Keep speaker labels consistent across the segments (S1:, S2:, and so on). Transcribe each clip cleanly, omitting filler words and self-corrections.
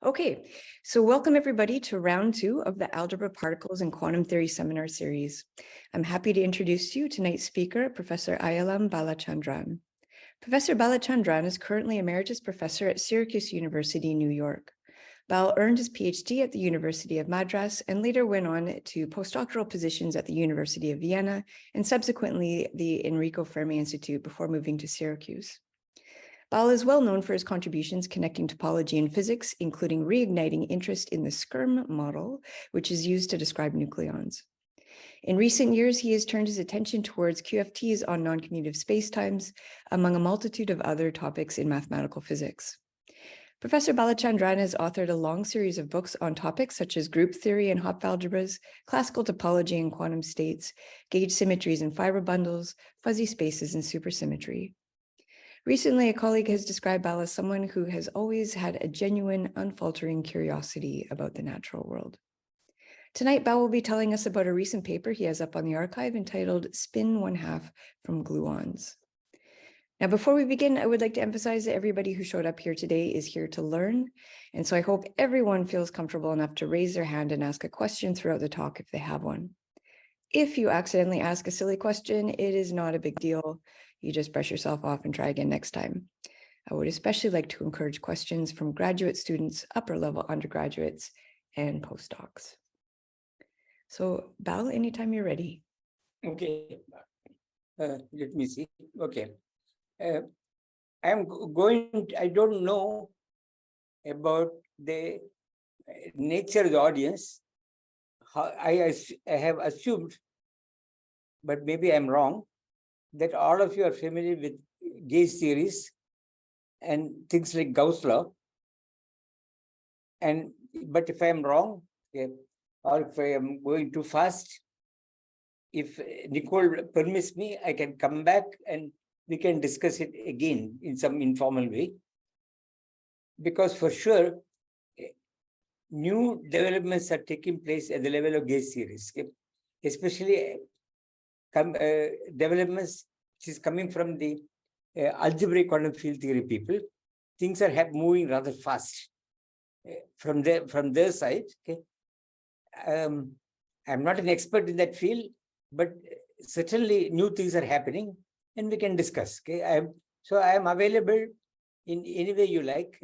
S1: Okay, so welcome everybody to round 2 of the Algebra, Particles, and Quantum Theory seminar series. I'm happy to introduce you tonight's speaker, Professor Aiyalam Balachandran. Professor Balachandran is currently Emeritus Professor at Syracuse University, New York. Bal earned his PhD at the University of Madras and later went on to postdoctoral positions at the University of Vienna and subsequently the Enrico Fermi Institute before moving to Syracuse. Bal is well known for his contributions connecting topology and physics, including reigniting interest in the Skirm model, which is used to describe nucleons. In recent years, he has turned his attention towards QFTs on non-commutative spacetimes, among a multitude of other topics in mathematical physics. Professor Balachandran has authored a long series of books on topics such as group theory and Hopf algebras, classical topology and quantum states, gauge symmetries and fiber bundles, fuzzy spaces and supersymmetry. Recently, a colleague has described Bal as someone who has always had a genuine, unfaltering curiosity about the natural world. Tonight, Bal will be telling us about a recent paper he has up on the arXiv entitled Spin 1/2 from Gluons. Now, before we begin, I would like to emphasize that everybody who showed up here today is here to learn. And so I hope everyone feels comfortable enough to raise their hand and ask a question throughout the talk if they have one. If you accidentally ask a silly question, it is not a big deal. You just brush yourself off and try again next time. I would especially like to encourage questions from graduate students, upper level undergraduates, and postdocs. So Bal, anytime you're ready.
S2: Okay, let me see. Okay, I don't know about the nature of the audience. I have assumed, but maybe I'm wrong, that all of you are familiar with gauge theories and things like Gauss law. But if I am wrong, or if I am going too fast, if Nichol permits me, I can come back and we can discuss it again in some informal way. Because for sure, new developments are taking place at the level of gauge theories, especially developments which is coming from the algebraic quantum field theory people. Things are moving rather fast from their side. Okay, I'm not an expert in that field, but certainly new things are happening, and we can discuss. Okay, I am available in any way you like.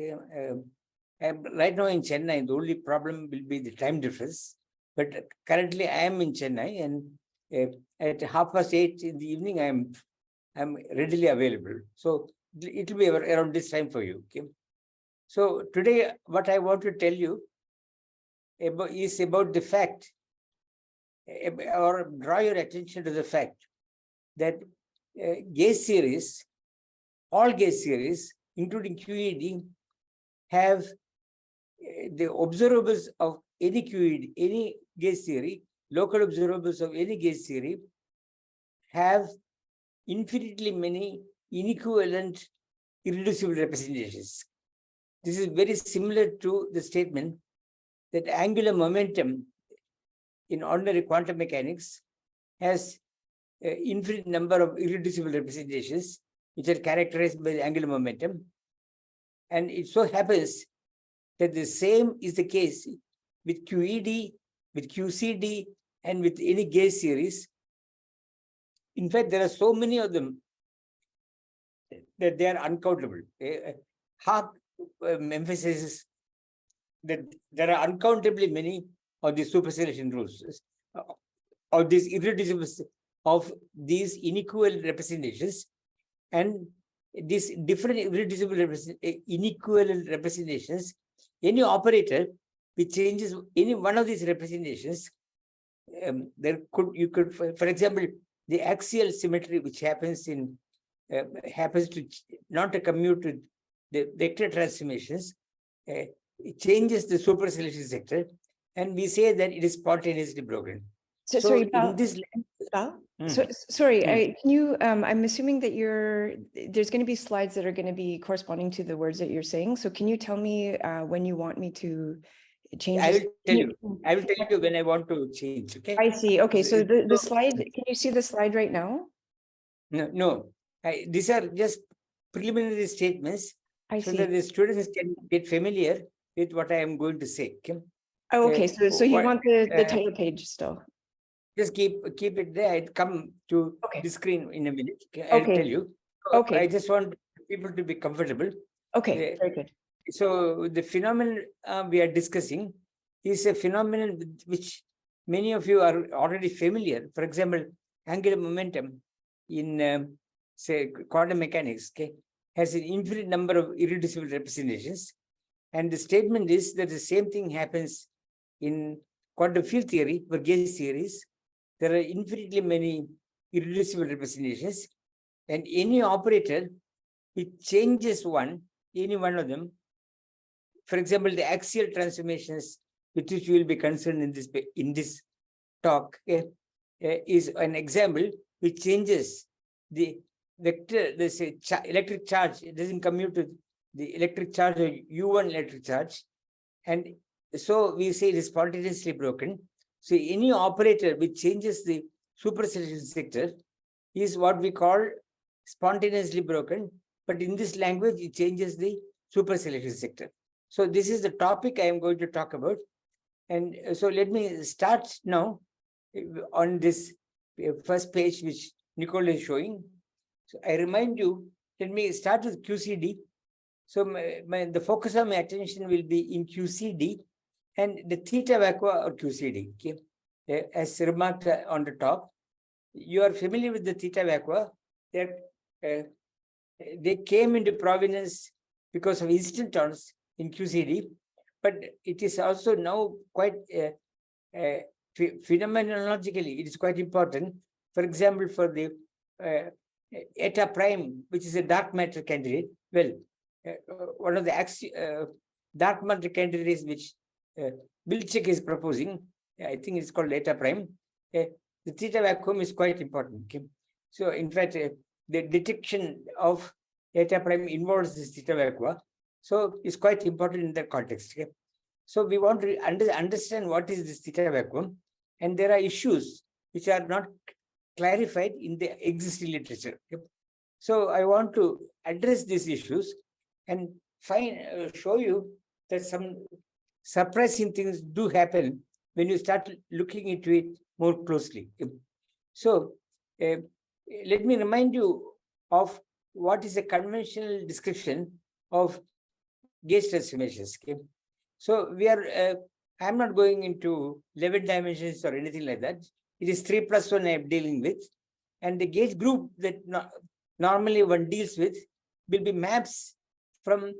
S2: I'm right now in Chennai. The only problem will be the time difference. But currently, I am in Chennai, and at 8:30 in the evening, I'm readily available. So it will be around this time for you. Okay. So today, what I want to tell you is about the fact, or draw your attention to the fact that gauge series, all gauge series, including QED, have the observables of any QED, any gauge theory, local observables of any gauge theory, have infinitely many inequivalent irreducible representations. This is very similar to the statement that angular momentum in ordinary quantum mechanics has an infinite number of irreducible representations, which are characterized by the angular momentum. And it so happens that the same is the case with QED, with QCD, and with any gauge series. In fact, there are so many of them that they are uncountable. Hooft emphasizes that there are uncountably many of these supersolution rules, of these irreducibles, of these inequal representations, and these different irreducible inequal representations. Any operator which changes any one of these representations, you could, for example, the axial symmetry which happens to not to commute with the vector transformations, it changes the supersolution sector, and we say that it is spontaneously broken.
S1: So sorry, Bal. Can you? I'm assuming that there's going to be slides that are going to be corresponding to the words that you're saying. So can you tell me when you want me to change?
S2: I will tell you when I want to change. Okay.
S1: I see. Okay. So the slide. Can you see the slide right now?
S2: No. These are just preliminary statements.
S1: I
S2: so
S1: see.
S2: that the students can get familiar with what I am going to say. Okay?
S1: Oh, okay. So you want the title page still?
S2: Just keep it there. I'll come to
S1: Okay.
S2: the screen in a minute. Okay? I'll tell you. So
S1: Okay.
S2: I just want people to be comfortable.
S1: Okay, very good.
S2: So the phenomenon we are discussing is a phenomenon with which many of you are already familiar. For example, angular momentum in say quantum mechanics, okay, has an infinite number of irreducible representations. And the statement is that the same thing happens in quantum field theory for gauge theories. There are infinitely many irreducible representations, and any operator which changes any one of them. For example, the axial transformations with which we will be concerned in this talk is an example which changes the vector, electric charge. It doesn't commute to the electric charge or U1 electric charge. And so we say it is spontaneously broken. So any operator which changes the superselection sector is what we call spontaneously broken. But in this language, it changes the superselection sector. So this is the topic I am going to talk about. And so let me start now on this first page, which Nichol is showing. So I remind you, let me start with QCD. So the focus of my attention will be in QCD and the theta vacua or QCD. Okay? As remarked on the top, you are familiar with the theta vacua. They came into provenance because of instantons in QCD, but it is also now quite phenomenologically, it is quite important. For example, for the eta prime, which is a dark matter candidate. Well, one of the dark matter candidates which Bilchik is proposing, I think it's called eta prime. The theta vacuum is quite important. Okay? So, in fact, the detection of eta prime involves this theta vacua. So, it's quite important in that context. Okay? So, we want to understand what is this theta vacuum, and there are issues which are not clarified in the existing literature. Okay? So, I want to address these issues and show you that some surprising things do happen when you start looking into it more closely. So, let me remind you of what is a conventional description of gauge transformations. Okay? So, I'm not going into 11 dimensions or anything like that. It is 3 plus 1 I'm dealing with. And the gauge group that normally one deals with will be maps from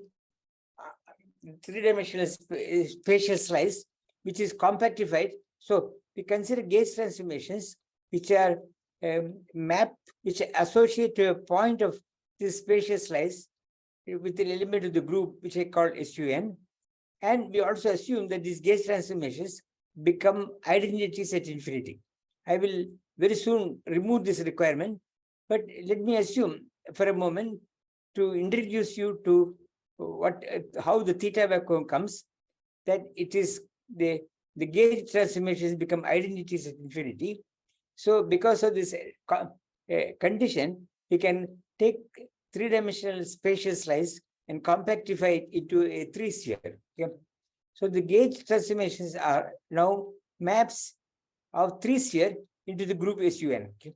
S2: three-dimensional spatial slice, which is compactified. So we consider gauge transformations which are mapped, which associate to a point of this spatial slice with an element of the group, which I call SUN. And we also assume that these gauge transformations become identities at infinity. I will very soon remove this requirement, but let me assume for a moment to introduce you to how the theta vacuum comes, that it is the gauge transformations become identities at infinity. So because of this condition, we can take three-dimensional spatial slice and compactify it into a three-sphere. Okay? So the gauge transformations are now maps of three-sphere into the group SUN. Okay?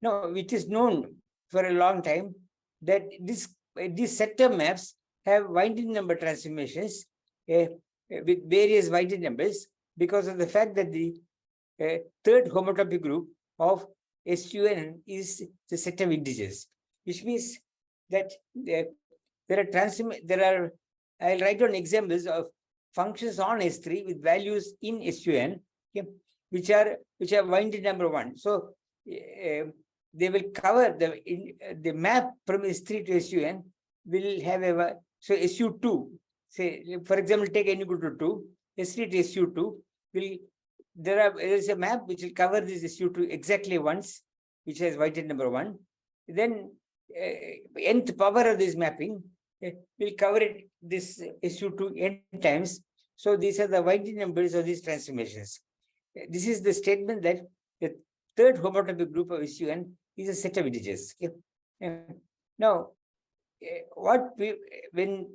S2: Now, it is known for a long time that these sector maps have winding number transformations with various winding numbers because of the fact that the third homotopy group of SUN is the set of integers, which means that I'll write down examples of functions on S3 with values in SUN, okay, which are winding number 1. So they will cover the map from S3 to SUN will have so SU2, say, for example, take n equal to 2, S3 to SU2 there is a map which will cover this SU2 exactly once, which has winding number 1. Then nth power of this mapping will cover this SU2 n times. So these are the winding numbers of these transformations. This is the statement that the third homotopy group of SUN is a set of integers. Okay? Now, when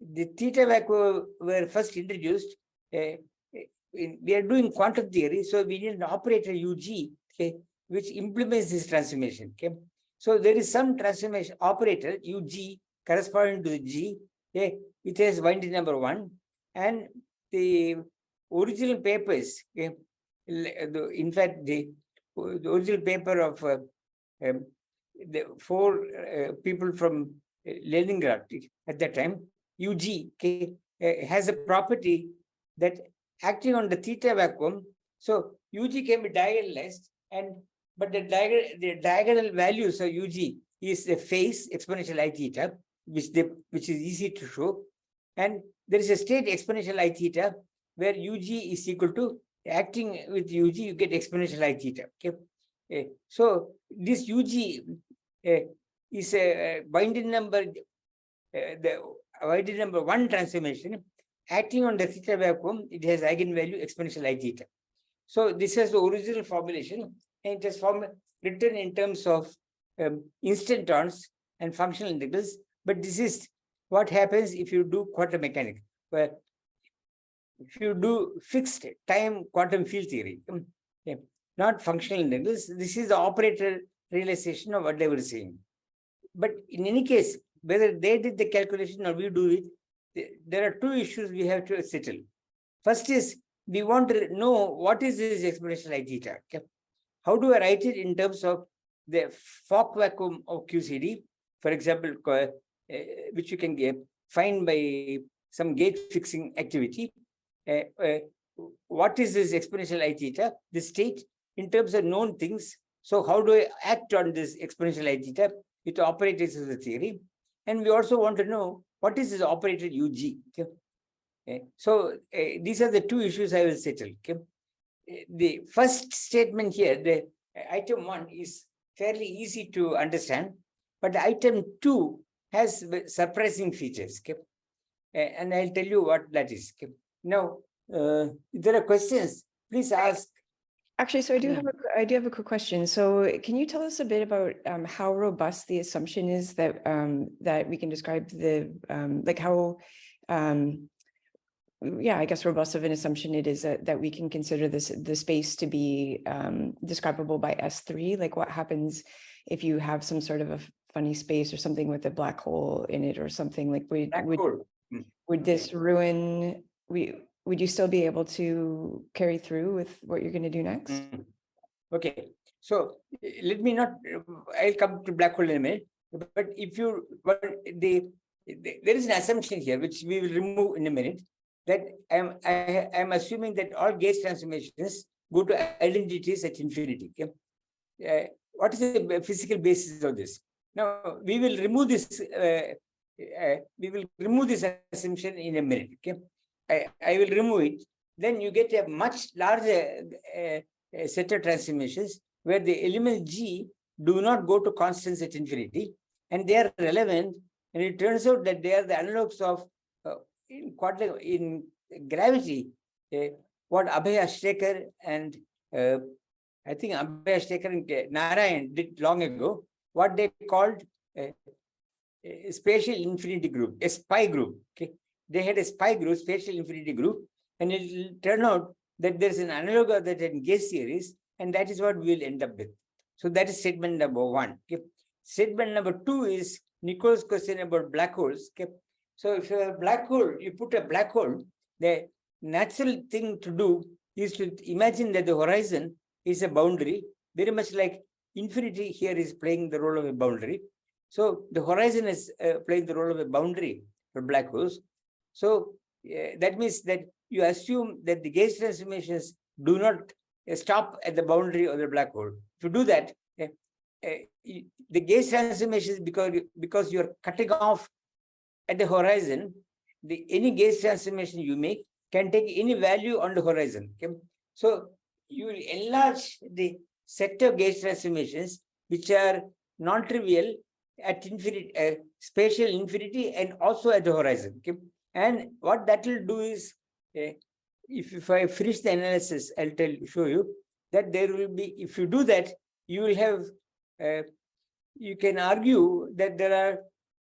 S2: the theta vacuum were first introduced, we are doing quantum theory, so we need an operator UG, okay, which implements this transformation. Okay, so there is some transformation operator UG corresponding to the G. Okay, it has winding number 1, and the original papers. Okay, in fact, the original paper of the 4 people from Leningrad at that time, UG, okay, has a property that acting on the theta vacuum, so UG can be diagonalized, but the diagonal values of UG is the phase exponential I theta, which is easy to show, and there is a state exponential I theta where UG is equal to acting with UG, you get exponential I theta. Okay, so this UG is a binding number, the binding number 1 transformation. Acting on the theta vacuum, it has eigenvalue exponential I theta. So this is the original formulation, and it is written in terms of instantons and functional integrals. But this is what happens if you do quantum mechanics, where if you do fixed time quantum field theory, not functional integrals. This is the operator realization of what they were saying. But in any case, whether they did the calculation or we do it, there are 2 issues we have to settle. First is, we want to know what is this exponential I theta. Okay? How do I write it in terms of the Fock vacuum of QCD, for example, which you can find by some gate fixing activity. What is this exponential I theta, the state, in terms of known things? So how do I act on this exponential I theta? It operates as a theory. And we also want to know what is this operator UG. Okay? So these are the 2 issues I will settle. Okay? The first statement here, the item 1 is fairly easy to understand, but item 2 has surprising features. Okay? And I'll tell you what that is. Okay? Now, if there are questions, please ask.
S1: Actually, so I do have a quick question. So can you tell us a bit about how robust the assumption is that that we can describe the like how I guess robust of an assumption it is that we can consider the space to be describable by S3? Like what happens if you have some sort of a funny space or something with a black hole in it or something? Like would this ruin would you still be able to carry through with what you're going to do next?
S2: Okay, so let me not, I'll come to black hole in a minute, but if you, there is an assumption here, which we will remove in a minute, that I'm assuming that all gauge transformations go to identities at infinity. Okay? What is the physical basis of this? Now, we will remove this assumption in a minute. Okay? I will remove it. Then you get a much larger set of transformations where the elements G do not go to constants at infinity, and they are relevant. And it turns out that they are the analogues of in gravity, what Abhay Ashtekar and I think Abhay Ashtekar and Narayan did long ago, what they called a spatial infinity group, a SPI group. Okay? They had a SPI group, spatial infinity group, and it will turn out that there's an analog of that in gauge series, and that is what we will end up with. So that is statement number 1. Okay? Statement number 2 is Nichol's question about black holes. Okay? So if you have a black hole, you put a black hole, the natural thing to do is to imagine that the horizon is a boundary, very much like infinity here is playing the role of a boundary. So the horizon is playing the role of a boundary for black holes. So that means that you assume that the gauge transformations do not stop at the boundary of the black hole. To do that, the gauge transformations, because you're cutting off at the horizon, any gauge transformation you make can take any value on the horizon. Okay? So you will enlarge the set of gauge transformations which are non-trivial at infinity, spatial infinity, and also at the horizon. Okay? And what that will do is, if I finish the analysis, I'll show you that there will be, if you do that, you will have, you can argue that there are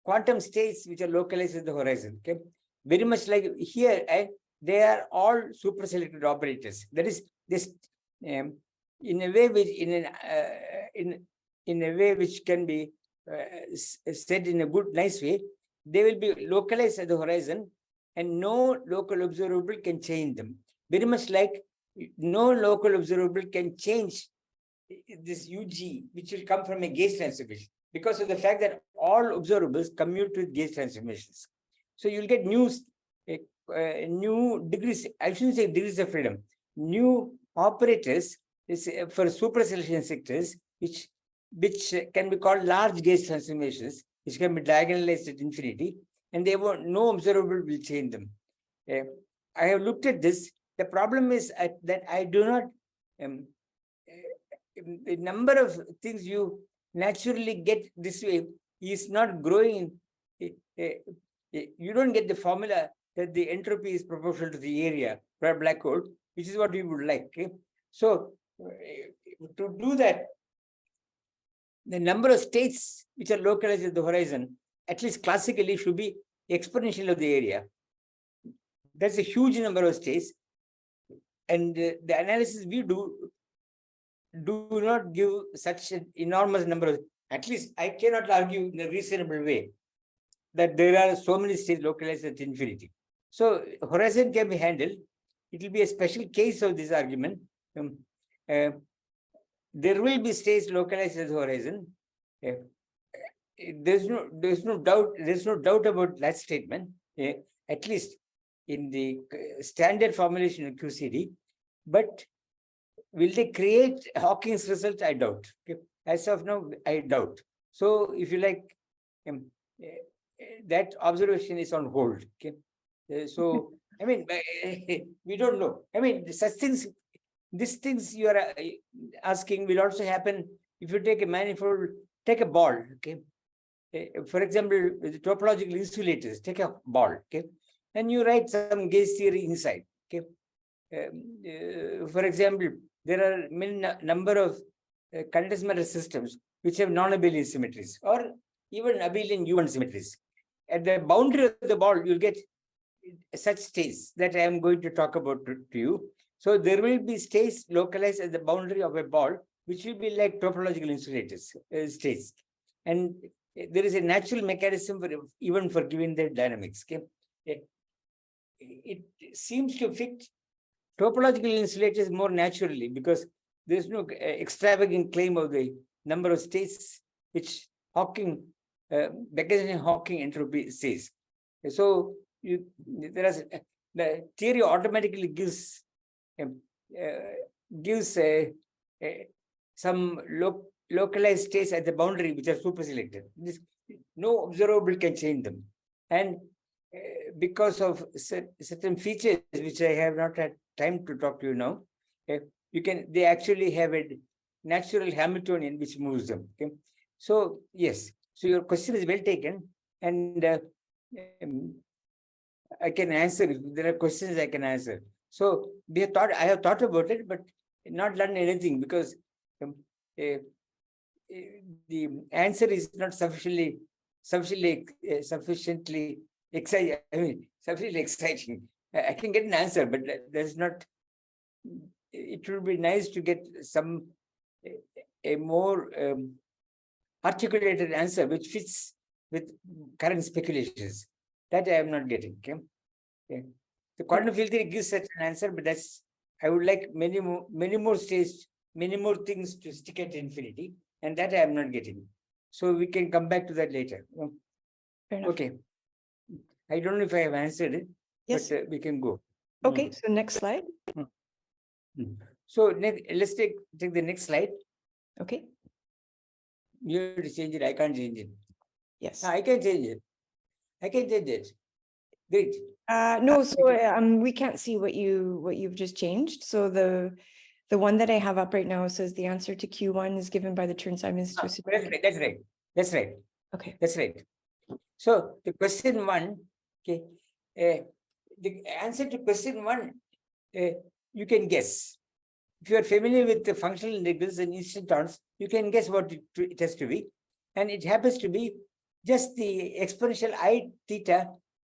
S2: quantum states which are localized at the horizon. Okay, very much like here, and they are all superselected operators. That is, this in a way which in a way which can be said in a good, nice way. They will be localized at the horizon, and no local observable can change them. Very much like no local observable can change this UG, which will come from a gauge transformation, because of the fact that all observables commute with gauge transformations. So you'll get new degrees, I shouldn't say degrees of freedom, new operators for superselection sectors, which can be called large gauge transformations, which can be diagonalized at infinity, and they won't, no observable will change them. I have looked at this. The problem is that I do not, the number of things you naturally get this way is not growing. You don't get the formula that the entropy is proportional to the area for a black hole, which is what we would like. Okay? So to do that, the number of states which are localized at the horizon, at least classically, should be exponential of the area. That's a huge number of states. And the analysis we do not give such an enormous number of, at least I cannot argue in a reasonable way that there are so many states localized at infinity. So horizon can be handled. It will be a special case of this argument. There will be states localized at the horizon. There's no doubt about that statement. At least in the standard formulation of QCD, but will they create Hawking's result? I doubt. Okay. As of now, I doubt. So if you like, that observation is on hold. Okay. So, I mean, we don't know. I mean, such things, these things you are asking will also happen if you take a manifold, take a ball. Okay. For example, the topological insulators, take a ball. Okay. And you write some gauge theory inside. Okay. For example, there are many number of condensed matter systems which have non-abelian symmetries or even abelian U1 symmetries. At the boundary of the ball, you'll get such states that I am going to talk about to you. So there will be states localized at the boundary of a ball, which will be like topological insulators states. And there is a natural mechanism for even for giving their dynamics. Okay? It seems to fit topological insulators more naturally because there's no extravagant claim of the number of states which Hawking, Beckett Hawking entropy says. So the theory automatically gives some localized states at the boundary which are super selected. No observable can change them, and because of certain features which I have not had time to talk to you now, they actually have a natural Hamiltonian which moves them. Okay, so yes, so your question is well taken, and I can answer. If there are questions, I can answer. So I have thought about it, but not done anything because the answer is not sufficiently exciting. I mean, sufficiently exciting. I can get an answer, but there's not. It would be nice to get a more articulated answer which fits with current speculations. That I am not getting. Okay. The quantum field theory gives such an answer, but that's, I would like many more states, many more things to stick at infinity, and that I am not getting. So we can come back to that later. Okay. I don't know if I have answered it, yes, but we can go.
S1: Okay, so next slide.
S2: So let's take the next slide.
S1: Okay.
S2: You have to change it. I can't change it.
S1: Yes.
S2: I can change it. I can change it. Great.
S1: No, so we can't see what you've just changed. So the one that I have up right now says the answer to Q1 is given by the Chern-Simons.
S2: That's right.
S1: Okay.
S2: That's right. So the question one, okay, the answer to question one, you can guess. If you are familiar with the functional integrals and instantons, you can guess what it has to be. And it happens to be just the exponential I theta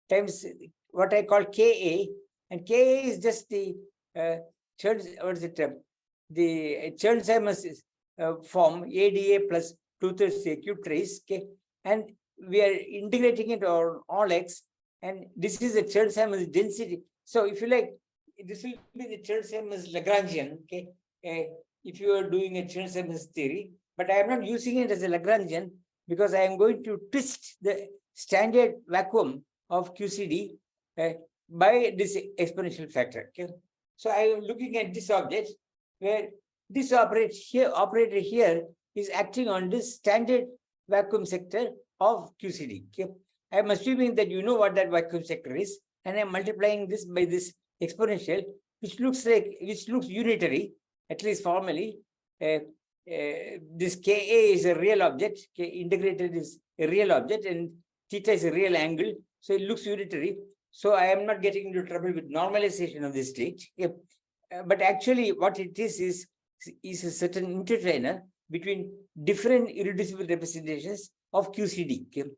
S2: times what I call Ka, and Ka is just the the Chern-Simons form ADA plus 2/3 A cube trace, okay, and we are integrating it on all x, and this is the Chern-Simons density. So if you like, this will be the Chern-Simons Lagrangian, okay, if you are doing a Chern-Simons theory, but I am not using it as a Lagrangian because I am going to twist the standard vacuum of QCD by this exponential factor. Okay? So I am looking at this object where this operator here is acting on this standard vacuum sector of QCD. Okay? I am assuming that you know what that vacuum sector is, and I am multiplying this by this exponential, which looks unitary, at least formally. This Ka is a real object, K integrated is a real object, and theta is a real angle, so it looks unitary. So I am not getting into trouble with normalization of this state. But actually what it is a certain intertwiner between different irreducible representations of QCD, okay?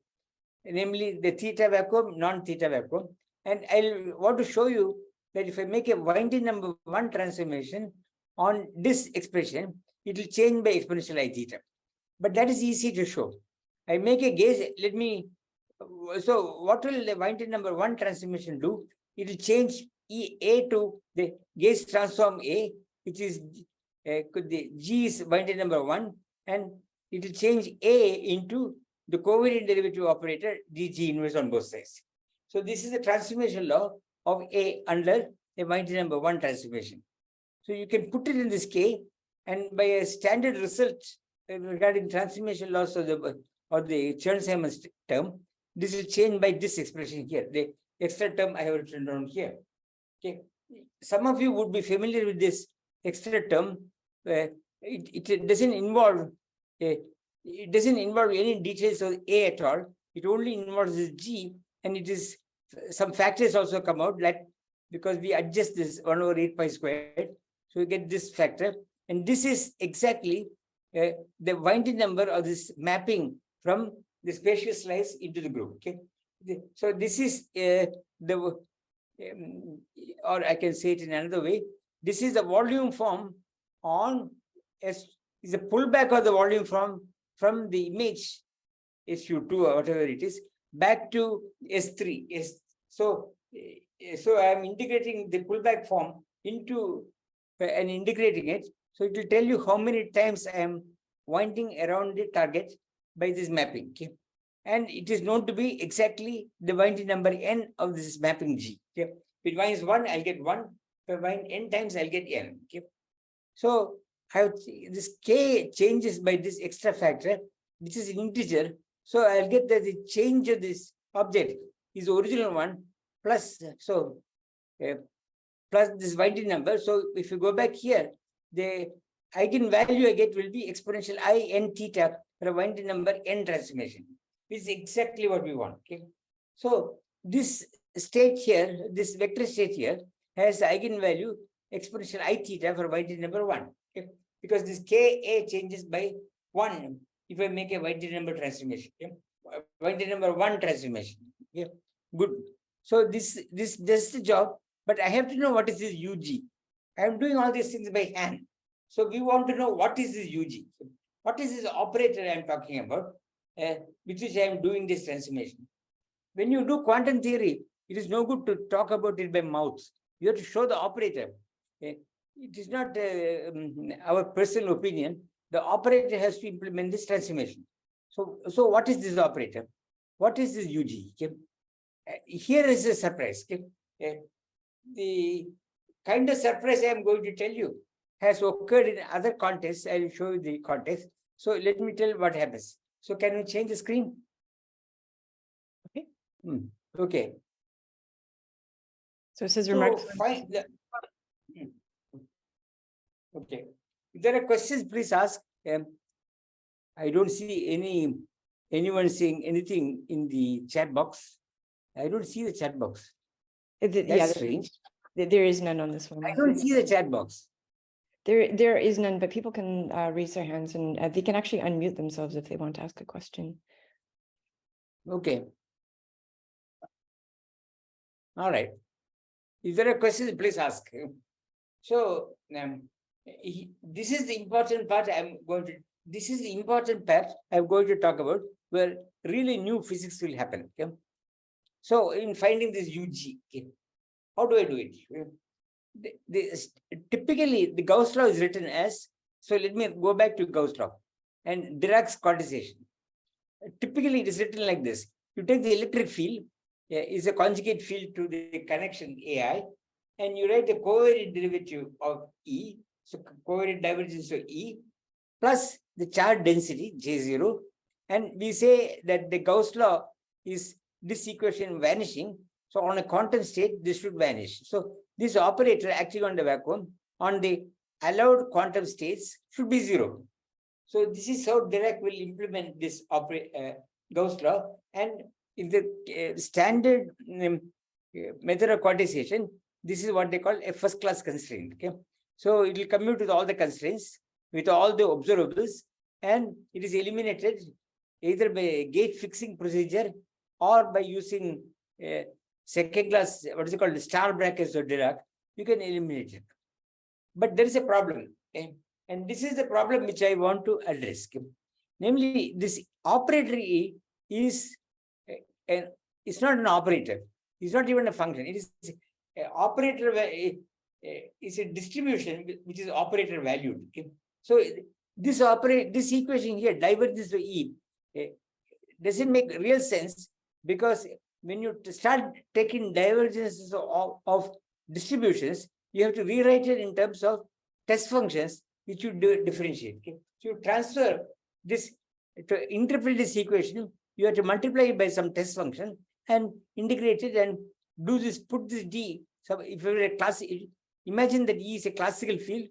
S2: Namely the theta vacuum, non-theta vacuum. And I want to show you that if I make a winding number 1 transformation on this expression, it will change by exponential I theta. But that is easy to show. I make a gauge, so what will the winding number 1 transformation do? It will change A to the gauge transform A, which is the G is winding number 1, and it will change A into the covariant derivative operator dG inverse on both sides. So this is the transformation law of A under a winding number 1 transformation. So you can put it in this K, and by a standard result regarding transformation laws of the Chern-Simons term, this is changed by this expression here, the extra term I have written down here. Okay, some of you would be familiar with this extra term. It doesn't involve any details of A at all. It only involves this G, and it is some factors also come out, like because we adjust this 1 over 8 pi squared, so we get this factor, and this is exactly the winding number of this mapping from the spatial slice into the group. Okay, so this is or I can say it in another way. This is the volume form on S, is a pullback of the volume from the image SU2 or whatever it is back to S3. So I am integrating the pullback form into and integrating it. So it will tell you how many times I am winding around the target by this mapping. Okay? And it is known to be exactly the winding number n of this mapping G. Okay? If it winds 1, I'll get 1. If I wind n times, I'll get n. Okay? So I have this K changes by this extra factor, which is an integer. So I'll get that the change of this object is the original one plus plus this winding number. So if you go back here, the eigenvalue I get will be exponential I n theta for a winding number n transformation. This is exactly what we want. Okay, so this state here, this vector state here, has eigenvalue exponential I theta for winding number 1. Okay, because this Ka changes by 1 if I make a winding number transformation. Okay? Winding number 1 transformation. Okay, good. So this does the job, but I have to know what is this UG. I am doing all these things by hand. So we want to know what is this UG. What is this operator I am talking about, with which I am doing this transformation. When you do quantum theory, it is no good to talk about it by mouth. You have to show the operator. It is not our personal opinion. The operator has to implement this transformation. So what is this operator? What is this UG? Okay? Here is a surprise. Okay? The kind of surprise I am going to tell you has occurred in other contexts. I will show you the context. So let me tell what happens. So can we change the screen? Okay. Okay.
S1: So it says remarks.
S2: Okay. If there are questions, please ask. I don't see anyone saying anything in the chat box. I don't see the chat box. That's strange.
S1: There is none on this one.
S2: I don't see the chat box.
S1: There is none, but people can raise their hands, and they can actually unmute themselves if they want to ask a question.
S2: Okay. All right. If there are questions, please ask. So this is the important part this is the important part I'm going to talk about, where really new physics will happen. Okay? So in finding this UG, okay, how do I do it? Typically, the Gauss law is written as, so let me go back to Gauss law and Dirac's quantization. Typically, it is written like this. You take the electric field, is a conjugate field to the connection AI, and you write the covariant derivative of E, so covariant divergence of E, plus the charge density, J0, and we say that the Gauss law is this equation vanishing, so on a quantum state, this should vanish. So this operator acting on the vacuum on the allowed quantum states should be 0. So this is how Dirac will implement this Gauss law. And in the standard method of quantization, this is what they call a first class constraint. Okay, so it will commute with all the constraints, with all the observables, and it is eliminated either by gate fixing procedure or by using second class, what is it called, star brackets of Dirac. You can eliminate it. But there is a problem. Okay? And this is the problem which I want to address. Namely, this operator E is it's not an operator. It's not even a function. It is an operator. It's a distribution which is operator valued. Okay? So this equation here, divergence of E, doesn't make real sense, because when you start taking divergences of distributions, you have to rewrite it in terms of test functions, which you differentiate. Okay? So you transfer this, to interpret this equation, you have to multiply it by some test function and integrate it and do this, put this D. So if you're a class, imagine that E is a classical field,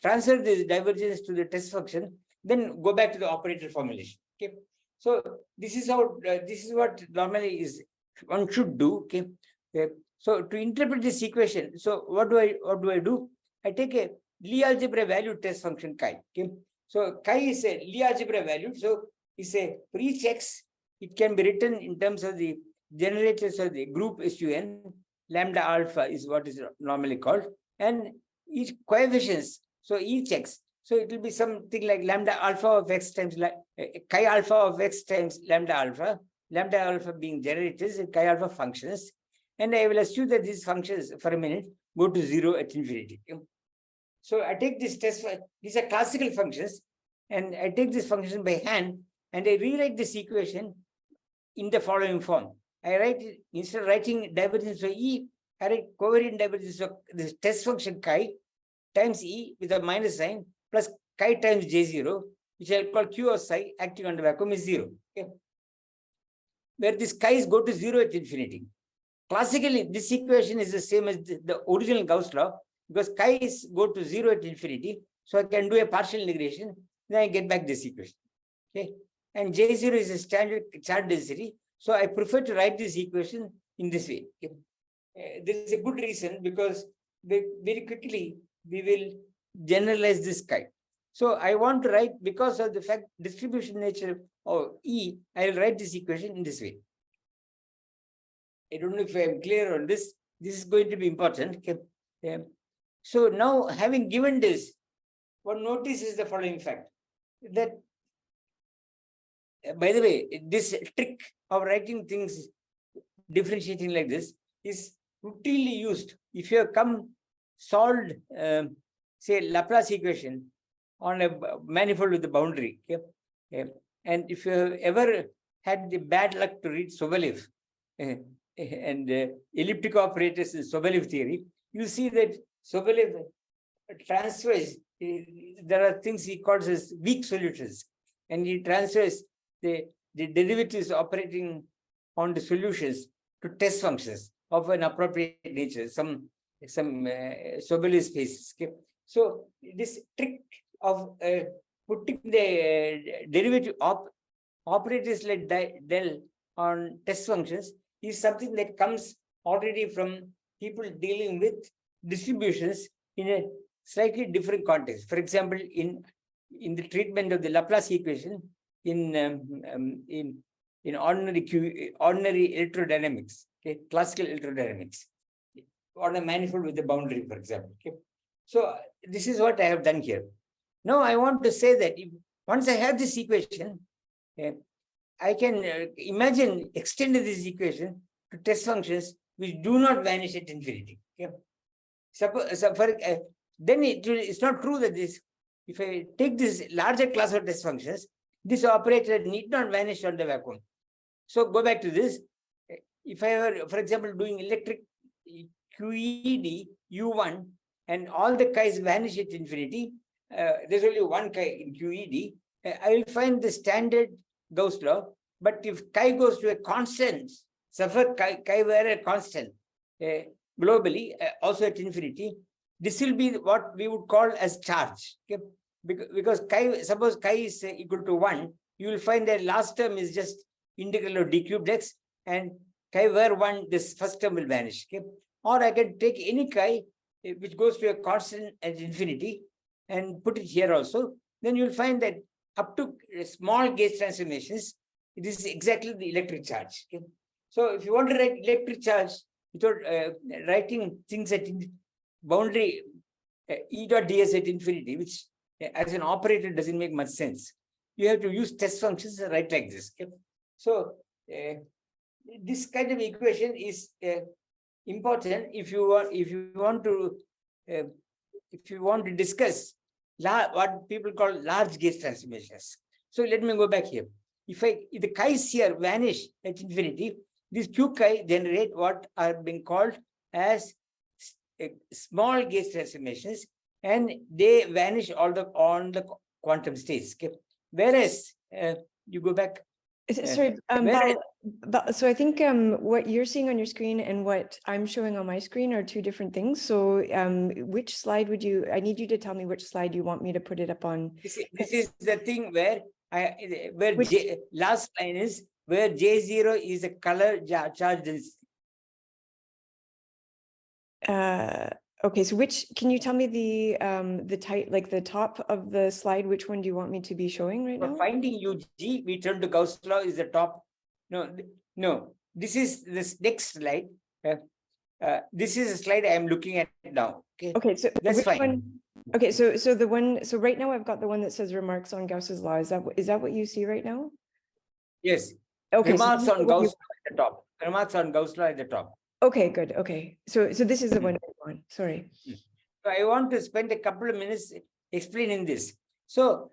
S2: transfer this divergence to the test function, then go back to the operator formulation. Okay. So this is how this is what normally is one should do. Okay. So to interpret this equation, so what do I do? I take a Lie algebra valued test function chi. Okay. So chi is a Lie algebra valued. So it's a for each x, it can be written in terms of the generators of the group SUN. Lambda alpha is what is normally called, and each coefficients. So each x. So it will be something like lambda alpha of x times chi alpha of x times lambda alpha being generators and chi alpha functions. And I will assume that these functions for a minute go to 0 at infinity. So I take this test, these are classical functions, and I take this function by hand and I rewrite this equation in the following form. I write it, instead of writing divergence of E, I write covariant divergence of this test function chi times E with a minus sign plus chi times J0, which I'll call Q of psi acting on the vacuum is 0. Okay. Where these chi's go to 0 at infinity. Classically, this equation is the same as the original Gauss law, because chi's go to 0 at infinity. So I can do a partial integration, then I get back this equation. Okay. And J0 is a standard charge density. So I prefer to write this equation in this way. Okay. There is a good reason, because very quickly we will generalize this chi. So I want to write, because of the fact distribution nature of E, I will write this equation in this way. I don't know if I am clear on this. This is going to be important. Okay. So now, having given this, one notices the following fact, that, by the way, this trick of writing things, differentiating like this, is routinely used. If you have solved, say, Laplace equation on a manifold with the boundary, okay? And if you have ever had the bad luck to read Sobolev and elliptic operators in Sobolev theory, you see that Sobolev transfers, there are things he calls as weak solutions, and he transfers the derivatives operating on the solutions to test functions of an appropriate nature, some Sobolev spaces. Okay? So this trick of putting the derivative operators like del on test functions is something that comes already from people dealing with distributions in a slightly different context. For example, in the treatment of the Laplace equation in in ordinary electrodynamics, okay, classical electrodynamics, on a manifold with a boundary, for example. Okay. So this is what I have done here. Now I want to say that once I have this equation, I can imagine extending this equation to test functions which do not vanish at infinity. Okay. Then it's not true that this, if I take this larger class of test functions, this operator need not vanish on the vacuum. So go back to this. If I were, for example, doing electric QED U1 and all the chi's vanish at infinity, there's only one chi in QED, I will find the standard Gauss law. But if chi goes to a constant, suppose chi were a constant globally, also at infinity, this will be what we would call as charge. Okay? Because chi, suppose chi is equal to 1, you will find that last term is just integral of d cubed x, and chi were 1, this first term will vanish. Okay? Or I can take any chi which goes to a constant at infinity and put it here also. Then you will find that up to small gauge transformations, it is exactly the electric charge. Okay? So if you want to write electric charge without writing things at boundary E dot ds at infinity, which as an operator doesn't make much sense, you have to use test functions and write like this. Okay? So this kind of equation is important if you want to discuss what people call large gauge transformations. So let me go back here. If the chi's here vanish at infinity, these q chi generate what are being called as small gauge transformations, and they vanish on the quantum states. Okay? Whereas you go back.
S1: Sorry, so I think what you're seeing on your screen and what I'm showing on my screen are two different things. So which slide would you, I need you to tell me which slide you want me to put it up on.
S2: This is the thing where last line is where J0 is a color charge density.
S1: Okay, so can you tell me the type, like the top of the slide, which one do you want me to be showing right now?
S2: For finding UG, we turn to Gauss law is the top. No, this is this next slide. This is a slide I am looking at now. Okay,
S1: so
S2: that's fine.
S1: Okay, so right now I've got the one that says remarks on Gauss's law. Is that what you see right now?
S2: Yes.
S1: Okay.
S2: Remarks on Gauss law at the top. Remarks on Gauss law at the top.
S1: Okay, good. Okay, so this is the one I want. Sorry.
S2: So I want to spend a couple of minutes explaining this. So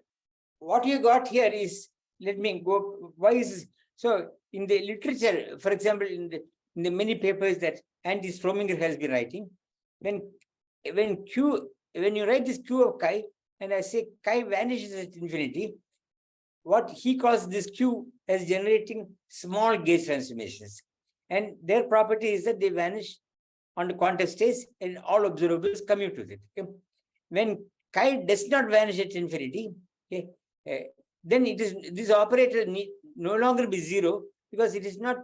S2: what you got here is, let me go. Why is this? So in the literature, for example, in the many papers that Andy Strominger has been writing, when you write this Q of chi, and I say chi vanishes at infinity, what he calls this Q as generating small gauge transformations. And their property is that they vanish on the quantum states and all observables commute with it. Okay? When chi does not vanish at infinity, okay, then it is this operator need no longer be zero, because it is not,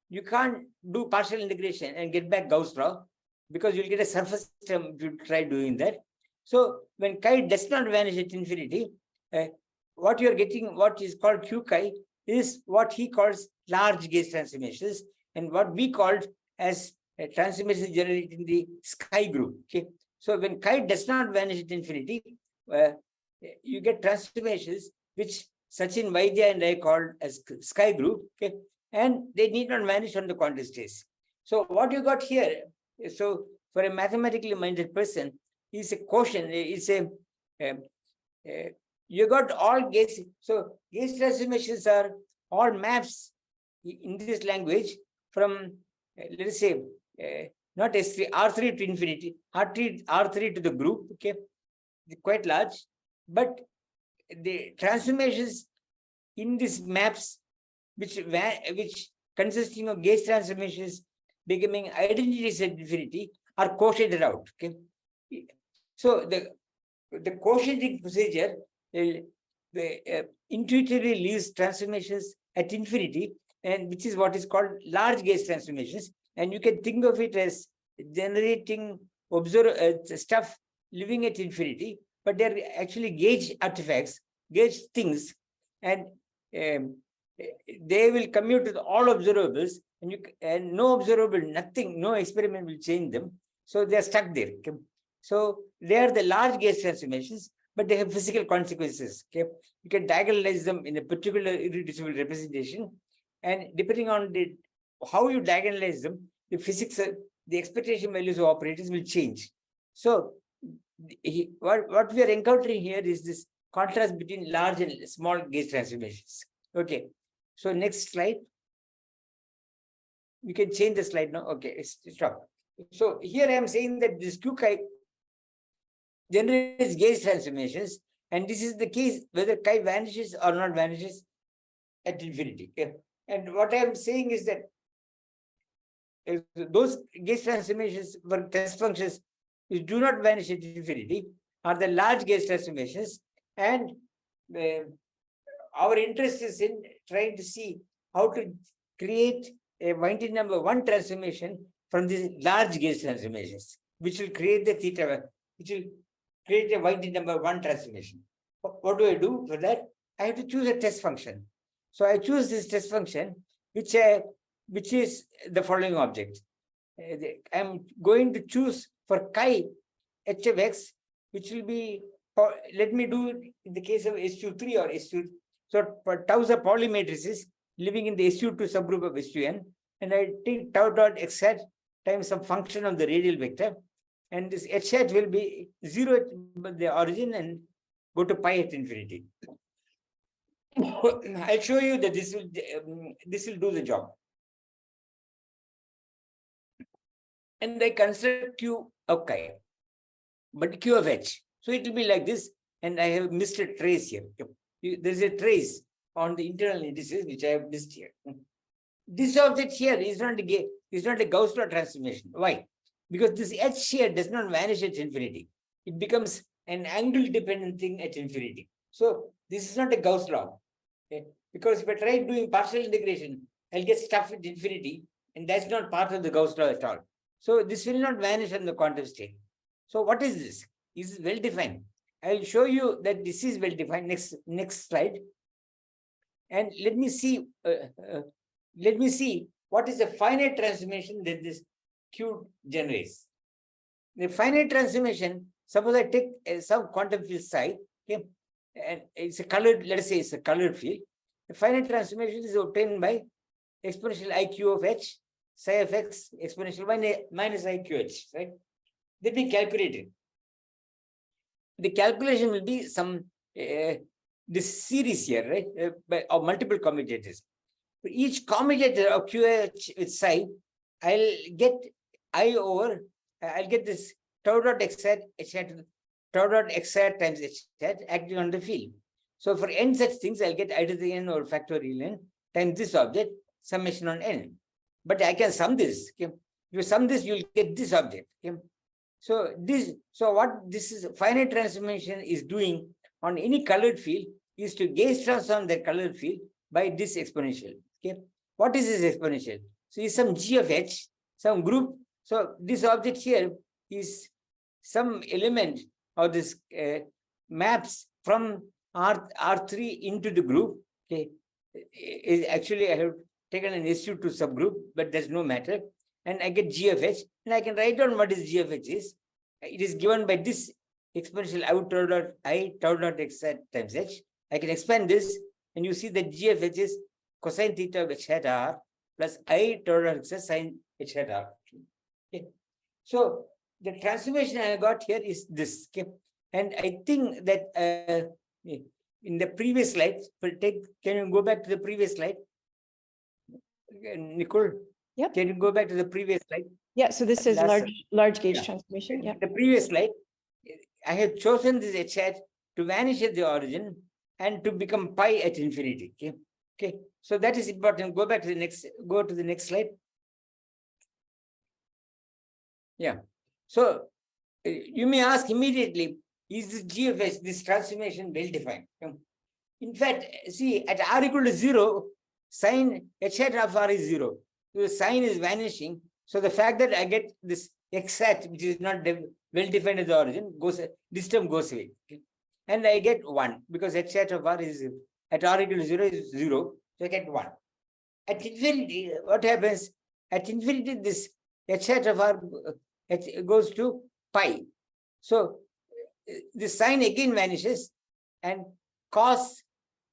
S2: you can't do partial integration and get back Gauss law, because you'll get a surface term if you try doing that. So when chi does not vanish at infinity, what you're getting, what is called Q chi, is what he calls large gauge transformations, and what we called as transformations generated in the sky group. Okay, so when chi does not vanish at infinity, you get transformations which Sachin, Vaidya, and I called as sky group. Okay, and they need not vanish on the quantum states. So what you got here, so for a mathematically minded person, is a quotient. It's you got all gauge. So gauge transformations are all maps in this language from let us say not S3, R3 to infinity, R3 to the group. Okay, they're quite large, but the transformations in these maps, which consisting of gauge transformations becoming identities at infinity, are quotiented out. Okay, so the quotienting procedure intuitively leaves transformations at infinity, and which is what is called large gauge transformations. And you can think of it as generating stuff living at infinity, but they're actually gauge artifacts, gauge things. And they will commute with all observables, and no observable, nothing, no experiment will change them. So they are stuck there. Okay? So they are the large gauge transformations, but they have physical consequences. Okay? You can diagonalize them in a particular irreducible representation, and depending on how you diagonalize them, the physics, the expectation values of operators will change. So what we are encountering here is this contrast between large and small gauge transformations. Okay. So next slide. You can change the slide now. Okay, stop. So here I am saying that this Q-chi generates gauge transformations, and this is the case whether chi vanishes or not vanishes at infinity. Okay? And what I am saying is that those gauge transformations for test functions which do not vanish at infinity are the large gauge transformations, and our interest is in trying to see how to create a winding number 1 transformation from these large gauge transformations, which will create the theta, which will create a winding number 1 transformation. What do I do for that? I have to choose a test function. So I choose this test function, which is the following object. I'm going to choose for chi h of x, which will be, let me do it in the case of SU3 or SU. So for tau's are Pauli matrices living in the SU2 subgroup of SUn, and I take tau dot x hat times some function of the radial vector, and this h hat will be 0 at the origin and go to pi at infinity. I'll show you that this will do the job. And I construct Q of chi, but Q of h. So it will be like this, and I have missed a trace here. There's a trace on the internal indices which I have missed here. This object here is not a Gauss law transformation. Why? Because this h here does not vanish at infinity. It becomes an angle-dependent thing at infinity. So this is not a Gauss law. Okay? Because if I try doing partial integration, I'll get stuff at infinity, and that's not part of the Gauss law at all. So this will not vanish in the quantum state. So what is this? Is it well defined? I'll show you that this is well defined. Next slide. And let me see what is the finite transformation that this Q generates. The finite transformation, suppose I take some quantum field psi, okay, and it's a colored, let us say it's a colored field. The finite transformation is obtained by exponential IQ of h, psi of x, exponential minus IQH, right? That we calculated. The calculation will be some this series here, right? Of multiple commutators. For each commutator of QH with psi, I'll get this tau dot x hat, tau dot x hat times h hat acting on the field. So for n such things, I'll get I to the n over factorial n times this object, summation on n. But I can sum this. Okay? If you sum this, you'll get this object. Okay? So what this is finite transformation is doing on any colored field is to gauge transform the colored field by this exponential. Okay, what is this exponential? So it's some g of h, some group. So this object here is some element of this maps from R3 into the group. Okay, actually I have taken an SU2 subgroup, but there's no matter. And I get g of h, and I can write down what is g of h is. It is given by this exponential tau dot x hat times h. I can expand this, and you see that g of h is cosine theta of h hat r plus I tau dot x sine h hat r. Okay. So the transformation I got here is this. Okay. And I think that in the previous slide, can you go back to the previous slide? Nichol?
S1: Yep.
S2: Can you go back to the previous slide?
S1: Yeah, so this is large gauge transformation. Yeah.
S2: The previous slide, I have chosen this h hat to vanish at the origin and to become pi at infinity. Okay. Okay. So that is important. Go to the next slide. Yeah. So you may ask immediately, is this g of h, this transformation well defined? In fact, see, at r equal to 0, sine h hat of r is 0. So the sign is vanishing. So the fact that I get this x hat, which is not well defined at the origin, this term goes away. Okay? And I get 1 because h hat of r is at r equal to 0 is 0. So I get 1. At infinity, what happens? At infinity, this h hat of r goes to pi. So the sign again vanishes and cos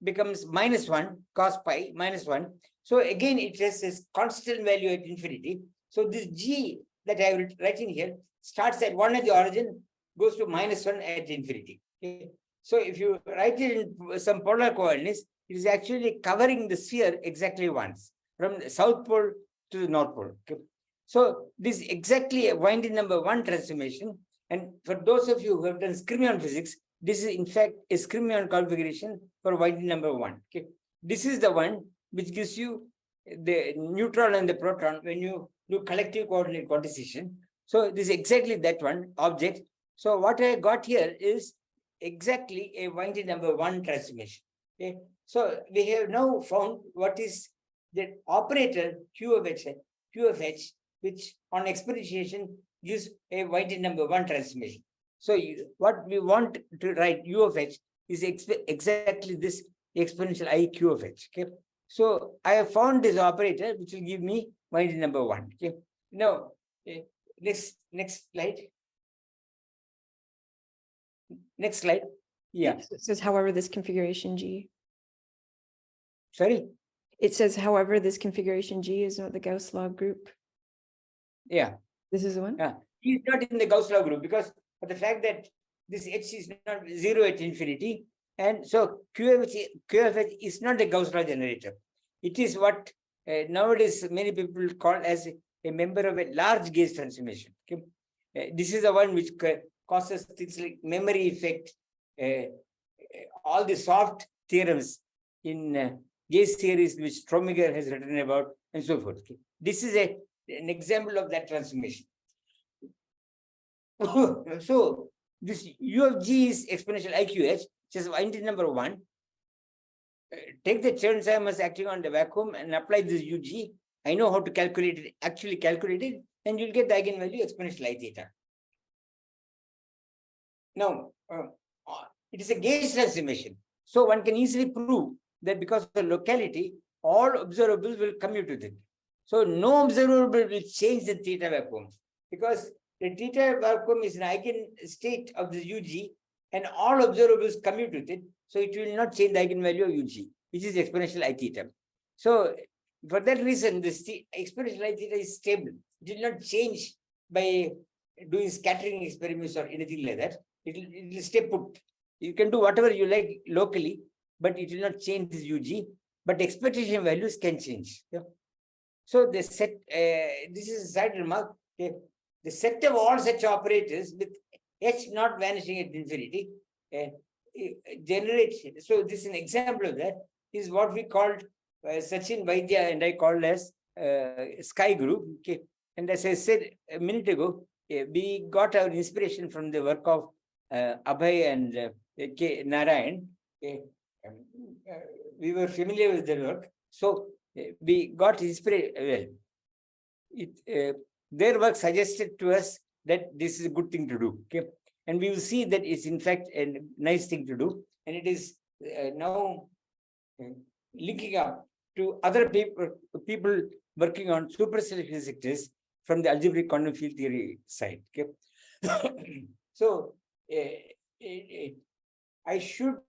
S2: becomes -1, cos pi -1. So again, it has this constant value at infinity. So this g that I am writing here starts at 1 at the origin, goes to -1 at infinity. Okay? So if you write it in some polar coordinates, it is actually covering the sphere exactly once, from the south pole to the north pole. Okay? So this is exactly a winding number 1 transformation. And for those of you who have done Skrimion physics, this is in fact a Skrimion configuration for winding number 1. Okay? This is the one which gives you the neutron and the proton when you do collective coordinate quantization. So this is exactly that one object. So what I got here is exactly a winding number 1 transformation. Okay? So we have now found what is the operator Q of H, which on exponentiation gives a winding number 1 transformation. So what we want to write U of H is exactly this exponential I Q of H. Okay. So I have found this operator which will give me winding number 1. Okay. Now, next slide. Next slide. Yeah.
S1: It says, however, this configuration G.
S2: Sorry.
S1: It says, however, this configuration G is not the Gauss log group.
S2: Yeah.
S1: This is the one?
S2: Yeah. He's not in the Gauss law group because of the fact that this H is not 0 at infinity. And so QFH is not a Gauss law generator. It is what nowadays many people call as a member of a large gauge transformation. Okay? This is the one which causes things like memory effect, all the soft theorems in gauge series which Strominger has written about, and so forth. Okay? This is an example of that transformation. So this U of G is exponential IQH, which is winding number 1. Take the Chern-Simons acting on the vacuum and apply this UG. I know how to calculate it, actually calculate it, and you'll get the eigenvalue exponential I theta. Now, it is a gauge transformation. So one can easily prove that because of the locality, all observables will commute with it. So no observable will change the theta vacuum because the theta vacuum is an eigenstate of the UG and all observables commute with it. So it will not change the eigenvalue of UG, which is exponential I theta. So for that reason, this exponential I theta is stable. It will not change by doing scattering experiments or anything like that. It will stay put. You can do whatever you like locally, but it will not change this UG. But expectation values can change. Yeah? So the set, this is a side remark. Okay? The set of all such operators with H not vanishing at infinity generates. So this is an example of that. Is what we called Sachin Vaidya and I called as Sky Group. Okay? And as I said a minute ago, we got our inspiration from the work of Abhay and K. Narayan. We were familiar with their work. So we got inspiration. Well, their work suggested to us that this is a good thing to do. Okay? And we will see that it's in fact a nice thing to do. And it is now linking up to other people working on superselection sectors from the algebraic quantum field theory side. Okay? So I should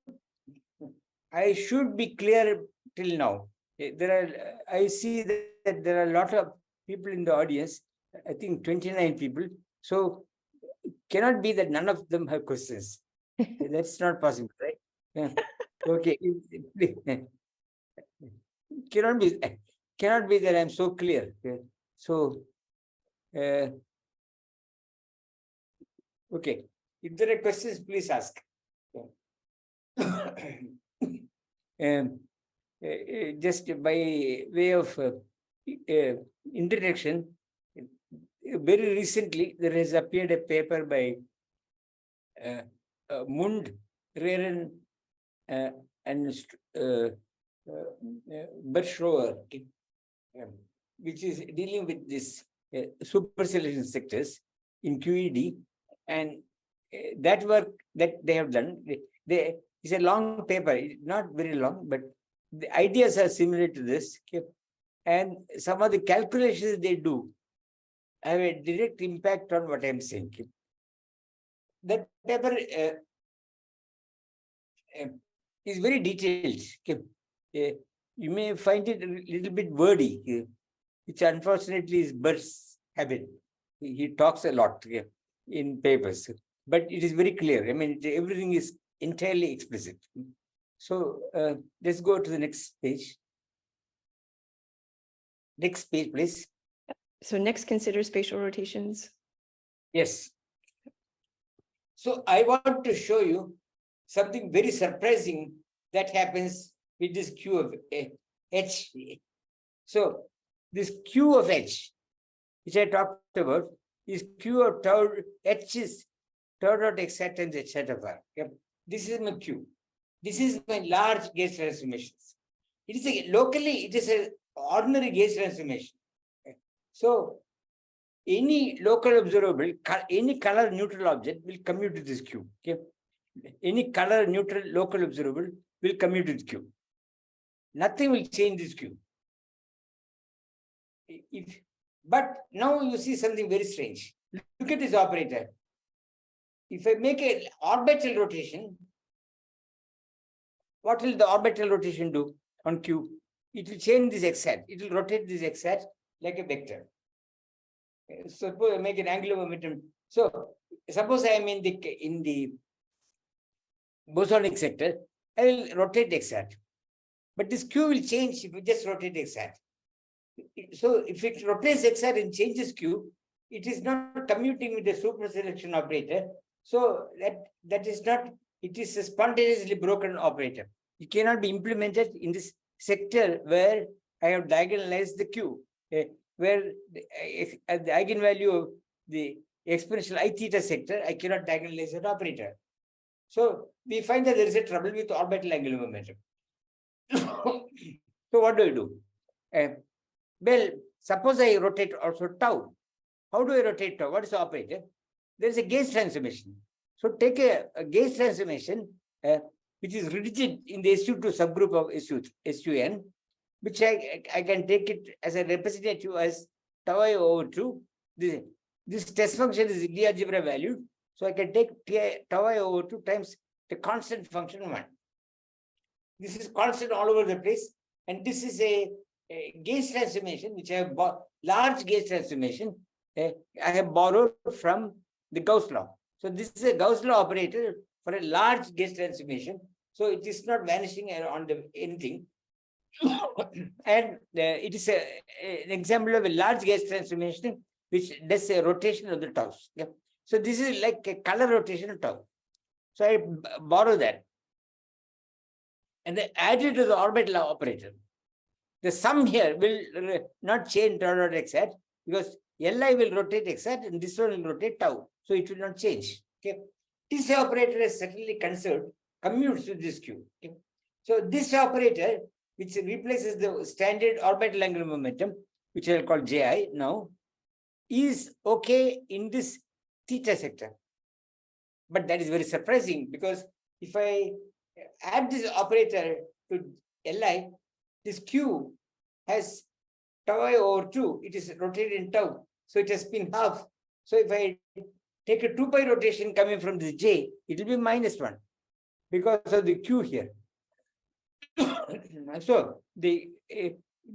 S2: be clear till now. I see that there are a lot of people in the audience, I think 29 people. So cannot be that none of them have questions. That's not possible, right? Yeah. Okay. cannot be that I'm so clear. Okay. So okay. If there are questions, please ask. Just by way of introduction, very recently there has appeared a paper by Mund, Rehren and Schroer, which is dealing with this superselection sectors in QED, and that work that they have done, it's a long paper, not very long, but the ideas are similar to this. Okay? And some of the calculations they do have a direct impact on what I'm saying. Okay? That paper is very detailed. Okay? You may find it a little bit wordy, which unfortunately is Burt's habit. He talks a lot in papers, but it is very clear. I mean, everything is entirely explicit. So let's go to the next page. Next page, please.
S1: So next, consider spatial rotations.
S2: Yes. So I want to show you something very surprising that happens with this Q of H. So this Q of H, which I talked about, is Q of tau H is tau dot x hat times H hat of R. Yep. This is my Q. This is my large gauge transformations. It is a locally, it is an ordinary gauge transformation. So any local observable, any color neutral object will commute to this Q. Okay? Any color neutral local observable will commute to this Q. Nothing will change this Q. But now you see something very strange. Look at this operator. If I make an orbital rotation, what will the orbital rotation do on Q? It will change this x hat. It will rotate this x hat like a vector. Suppose I make an angular momentum. So suppose I am in the bosonic sector, I will rotate x hat. But this Q will change if you just rotate x hat. So if it rotates x hat and changes Q, it is not commuting with the superselection operator. So that is not, it is a spontaneously broken operator. It cannot be implemented in this sector where I have diagonalized the Q, where the eigenvalue of the exponential I theta sector, I cannot diagonalize that operator. So we find that there is a trouble with orbital angular momentum. So what do? Well, suppose I rotate also tau. How do I rotate tau? What is the operator? There is a gauge transformation. So take a gauge transformation which is rigid in the SU2 subgroup of SUN, which I can take it as a representative as tau I over 2. This test function is the algebra valued. So I can take tau I over 2 times the constant function 1. This is constant all over the place. And this is a gauge transformation, which I have large gauge transformation. I have borrowed from the Gauss law. So this is a Gauss law operator for a large gauge transformation. So it is not vanishing on anything. And it is an example of a large gauge transformation which does a rotation of the taus. Yeah. So this is like a color rotation of tau. So I borrow that. And then add it to the orbital operator. The sum here will not change tau dot x hat because Li will rotate x hat and this one will rotate tau. So it will not change. Okay. This operator is certainly conserved, commutes with this Q. Okay. So this operator, which replaces the standard orbital angular momentum, which I will call Ji now, is okay in this theta sector. But that is very surprising because if I add this operator to Li, this Q has tau I over 2. It is rotated in tau. So it has spin half. So if I take a 2 pi rotation coming from this J, it will be -1 because of the Q here. So the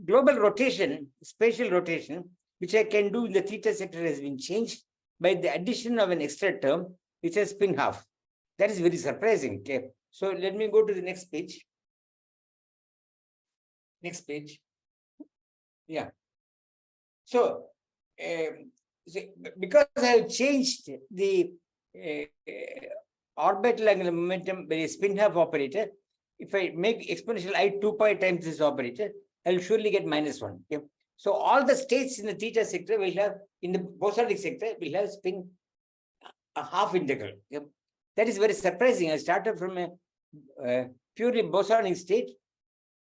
S2: global rotation, spatial rotation, which I can do in the theta sector has been changed by the addition of an extra term, which has spin half. That is very surprising. Okay. So let me go to the next page. Next page. Yeah. So, because I have changed the orbital angular momentum by a spin half operator, if I make exponential I 2 pi times this operator, I will surely get -1. Okay? So all the states in the theta sector will have, in the bosonic sector, will have spin a half integral. Okay? That is very surprising. I started from a purely bosonic state,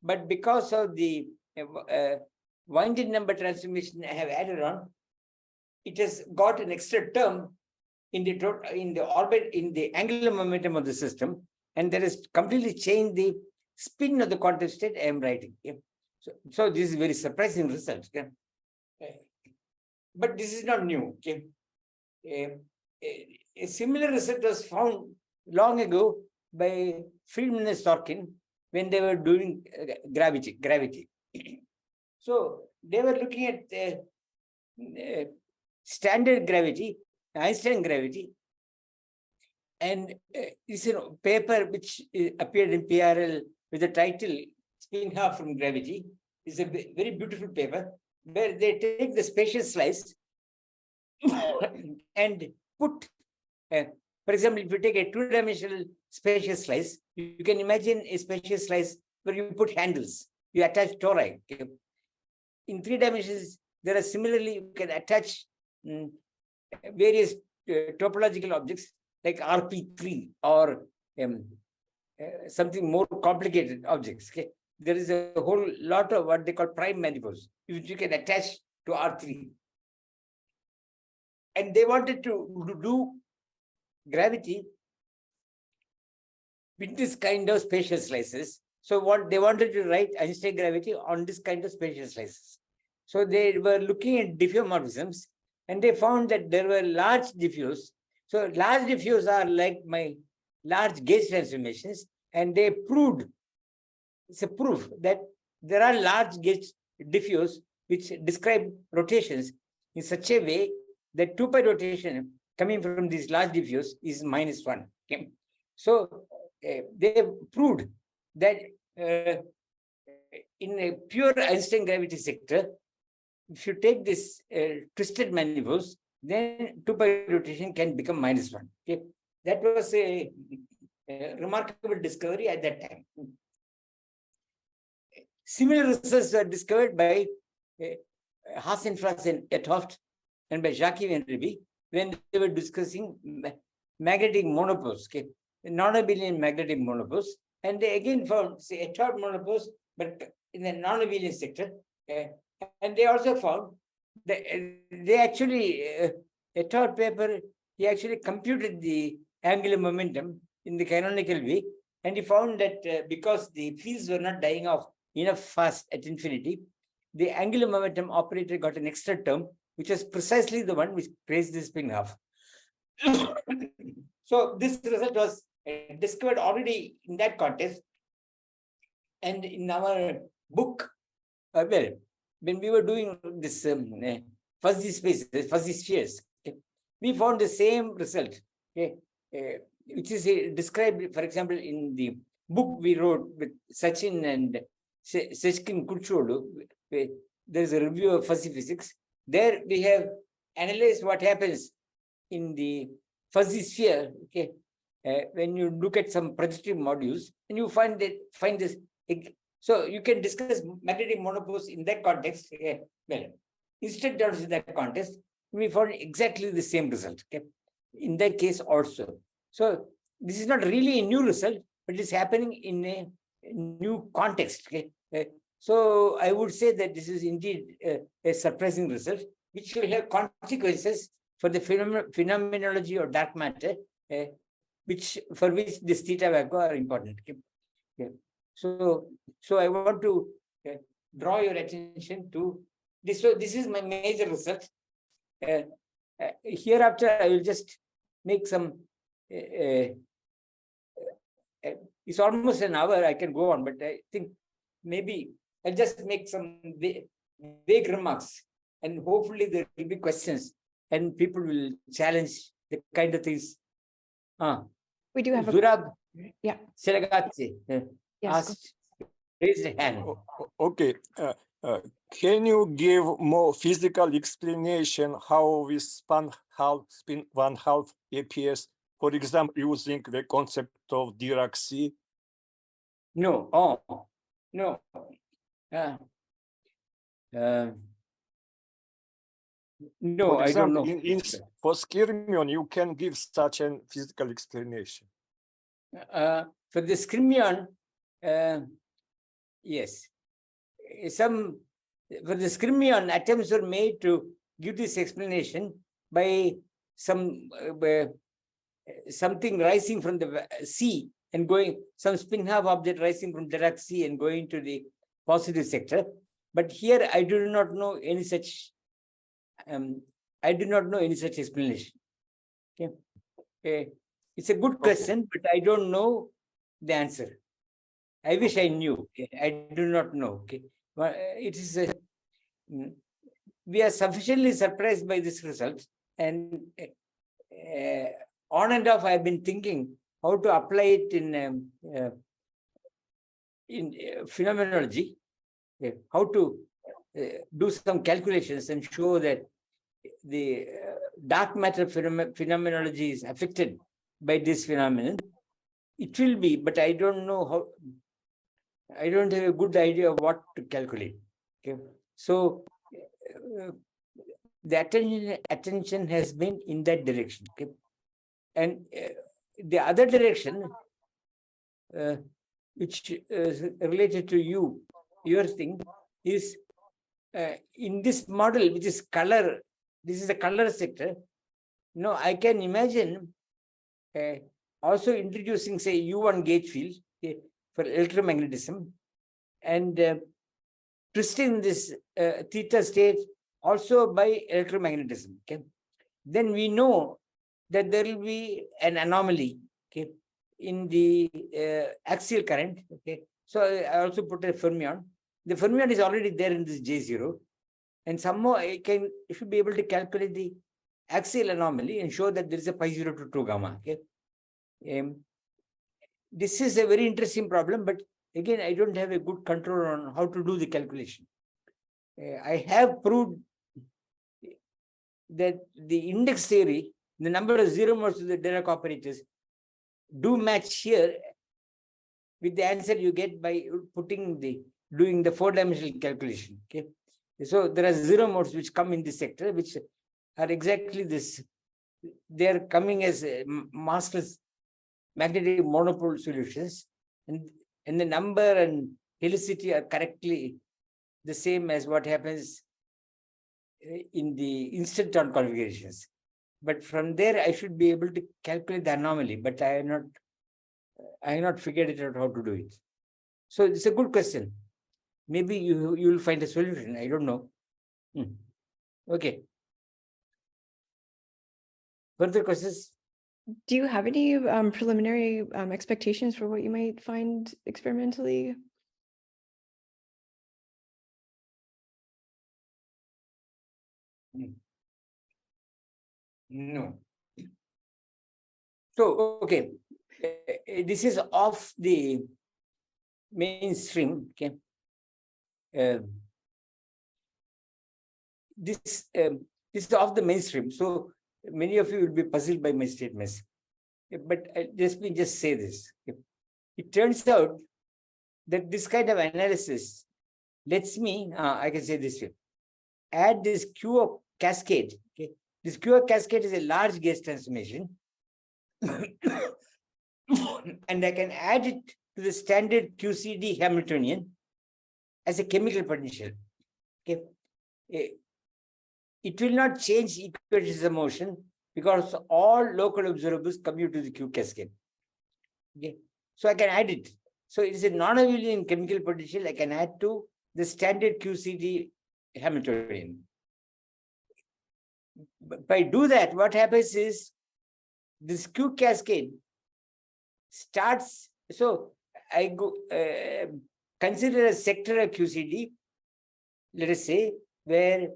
S2: but because of the winding number transformation I have added on, it has got an extra term in the orbit, in the angular momentum of the system, and that has completely changed the spin of the quantum state I am writing. Okay? So this is very surprising result. Okay? But this is not new. Okay? A similar result was found long ago by Friedman and Sorkin when they were doing gravity. So they were looking at standard gravity, Einstein gravity, and it's a paper which appeared in PRL with the title Spin-Half from Gravity. It's a very beautiful paper where they take the spatial slice and put, for example, if you take a two-dimensional spatial slice, you can imagine a spatial slice where you put handles, you attach tori. Okay? In 3 dimensions, there are similarly, you can attach various topological objects like RP3 or something more complicated objects. Okay? There is a whole lot of what they call prime manifolds, which you can attach to R3. And they wanted to do gravity with this kind of spatial slices. So what they wanted to write Einstein gravity on this kind of spatial slices. So they were looking at diffeomorphisms, and they found that there were large diffuse. So large diffuse are like my large gauge transformations, and they proved, it's a proof that there are large gauge diffuse which describe rotations in such a way that 2 pi rotation coming from these large diffuse is -1. Okay? So they proved that in a pure Einstein gravity sector, if you take this twisted manifolds, then 2 pi rotation can become -1. Okay? That was a remarkable discovery at that time. Similar results were discovered by Hasenfratz and Hooft and by Jackiw and Rebbi when they were discussing magnetic monopoles, okay? Non-abelian magnetic monopoles. And they again found, say, a third monopoles, but in the non-abelian sector. And they also found that they actually, a third paper, he actually computed the angular momentum in the canonical way. And he found that because the fields were not dying off enough fast at infinity, the angular momentum operator got an extra term, which was precisely the one which creates the spin-half. So this result was discovered already in that context. And in our book, well, when we were doing this fuzzy spaces, fuzzy spheres, okay, we found the same result, okay, which is described, for example, in the book we wrote with Sachin and Kurkcuoglu. There is a review of fuzzy physics. There we have analyzed what happens in the fuzzy sphere, okay, when you look at some projective modules, and you find this. So you can discuss magnetic monopoles in that context. Well, instead of in that context, we found exactly the same result. Okay, in that case also. So this is not really a new result, but it's happening in a new context. Okay. So I would say that this is indeed a surprising result, which will have consequences for the phenomenology of dark matter, for which this theta vacuum are important. Okay. So I want to draw your attention to this. So this is my major result. Hereafter, I will just make some. It's almost an hour. I can go on, but I think maybe I'll just make some vague remarks, and hopefully there will be questions, and people will challenge the kind of things.
S1: We do have
S2: Zurab,
S1: yeah.
S2: Seragati asked, raise a hand.
S3: Okay. Can you give more physical explanation how we spin one half APS, for example, using the concept of Dirac-C?
S2: No. No. No,
S3: for example,
S2: I don't know.
S3: For skyrmion, you can give such a physical explanation.
S2: For the skyrmion, yes. For the skyrmion, attempts were made to give this explanation by something rising from the sea and going, some spin half object rising from Dirac Sea and going to the positive sector. But here I do not know any such, explanation. Okay. It's a good question, but I don't know the answer. I wish I knew. I do not know. Okay. But it is we are sufficiently surprised by this result, and on and off I've been thinking how to apply it in phenomenology, how to do some calculations and show that the dark matter phenomenology is affected by this phenomenon. It will be, but I don't know how. I don't have a good idea of what to calculate. Okay, so the attention has been in that direction. Okay, and the other direction, which is related to your thing, is in this model, which is color. This is the color sector. No, I can imagine also introducing, say, U1 gauge field for electromagnetism, and twisting this theta state also by electromagnetism. Okay, then we know that there will be an anomaly, okay, in the axial current. Okay, so I also put a fermion. The fermion is already there in this J0, and somehow I should be able to calculate the axial anomaly and show that there is a pi 0 to 2 gamma. Okay, this is a very interesting problem, but again, I don't have a good control on how to do the calculation. I have proved that the index theory, the number of zero modes of the Dirac operators, do match here with the answer you get by doing the 4-dimensional calculation. Okay, so there are zero modes which come in this sector, which are exactly this. They are coming as massless magnetic monopole solutions, and the number and helicity are correctly the same as what happens in the instanton configurations. But from there, I should be able to calculate the anomaly, but I have not figured it out how to do it. So it's a good question. Maybe you will find a solution. I don't know. Okay. Further questions?
S1: Do you have any preliminary expectations for what you might find experimentally?
S2: No. So, okay, this is off the mainstream. Okay, this is off the mainstream. So many of you will be puzzled by my statements. But let me just say this. It turns out that this kind of analysis lets me, I can say this way, add this Q cascade. Okay, this Q cascade is a large gauge transformation, and I can add it to the standard QCD Hamiltonian as a chemical potential. Okay, it will not change equations of motion because all local observables commute to the Q cascade. Okay, so I can add it. So it is a non-Abelian chemical potential I can add to the standard QCD Hamiltonian. But if I do that, what happens is this Q cascade starts. So I go consider a sector of QCD, let us say, where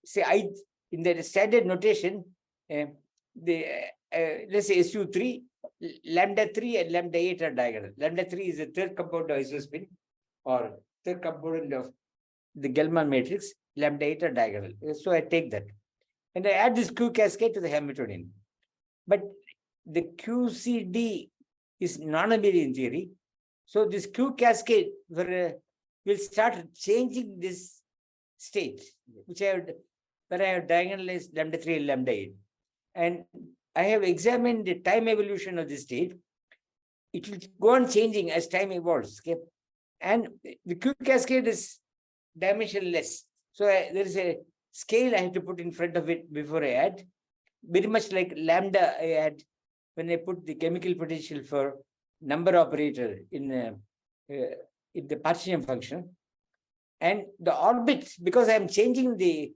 S2: say I in the standard notation, let's say SU3, lambda 3 and lambda 8 are diagonal. Lambda 3 is the third component of isospin or third component of the Gelman matrix. Lambda 8 are diagonal. So I take that and I add this Q cascade to the Hamiltonian. But the QCD is non-Abelian theory. So this Q cascade will start changing this state, which where I have diagonalized lambda 3 and lambda 8. And I have examined the time evolution of this state. It will go on changing as time evolves. Okay? And the Q cascade is dimensionless. So there is a scale I have to put in front of it before I add. Very much like lambda I add when I put the chemical potential for number operator in the partition function, and the orbit, because I am changing the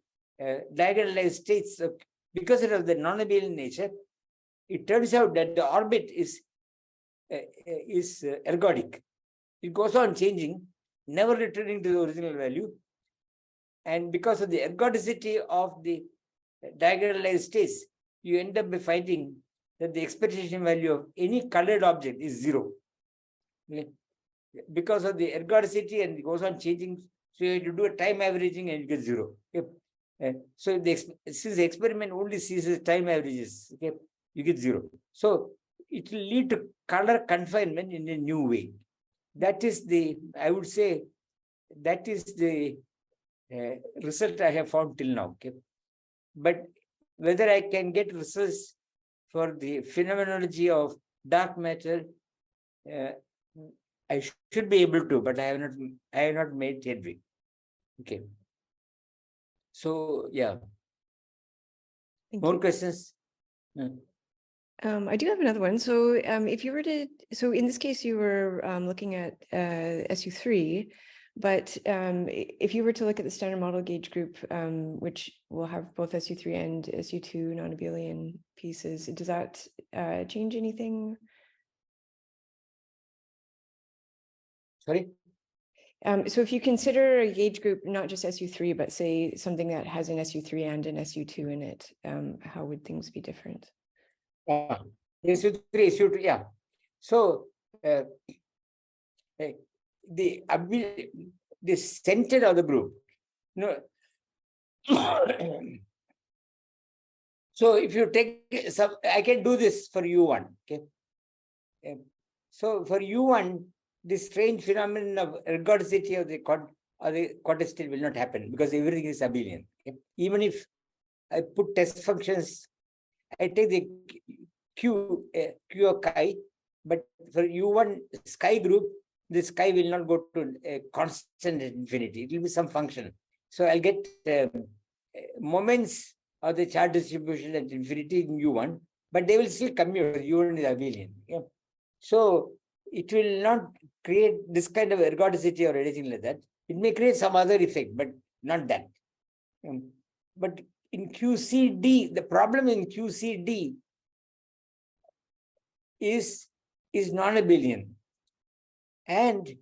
S2: diagonalized states because of the non-abelian nature, it turns out that the orbit is ergodic. It goes on changing, never returning to the original value. And because of the ergodicity of the diagonalized states, you end up by finding that the expectation value of any colored object is 0. Okay? Because of the ergodicity, and it goes on changing, so you have to do a time averaging and you get 0. Okay? So since the experiment only sees time averages, okay, you get 0. So it will lead to color confinement in a new way. That is the, I would say, that is the result I have found till now. Okay? But whether I can get results for the phenomenology of dark matter, I should be able to, but I have not made headway. Okay. So yeah.
S1: Thank
S2: More
S1: you.
S2: questions?
S1: I do have another one. So if you were to, so in this case, you were looking at SU3, but if you were to look at the standard model gauge group, which will have both SU3 and SU2 non-abelian pieces, does that change anything?
S2: Sorry?
S1: So if you consider a gauge group, not just SU3, but say something that has an SU3 and an SU2 in it, how would things be different?
S2: SU3, SU2, yeah. So the center of the group, so if you take some, I can do this for U1. Okay. So for U1, this strange phenomenon of ergodicity of the quadristal will not happen because everything is abelian. Okay? Even if I put test functions, I take the Q of chi, but for U1 sky group, the sky will not go to a constant at infinity. It will be some function. So I'll get moments of the charge distribution at infinity in U1, but they will still commute. U1 is abelian. Yeah? So it will not create this kind of ergodicity or anything like that. It may create some other effect, but not that. But in QCD, the problem in QCD is non-abelian. And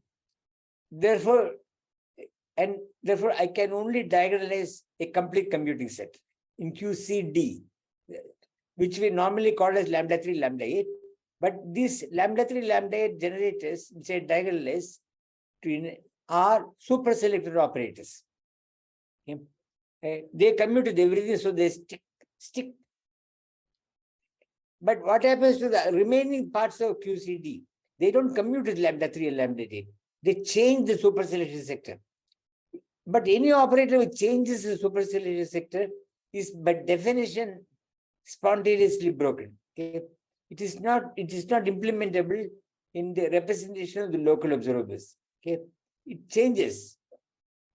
S2: therefore I can only diagonalize a complete commuting set in QCD, which we normally call as lambda 3, lambda 8. But these lambda 3, lambda 8 generators, which are diagonalized, are superselected operators. Okay? They commute with everything, so they stick. But what happens to the remaining parts of QCD? They don't commute with lambda 3 and lambda 8. They change the superselection sector. But any operator which changes the superselection sector is by definition spontaneously broken. Okay? It is not implementable in the representation of the local observables. Okay? It changes.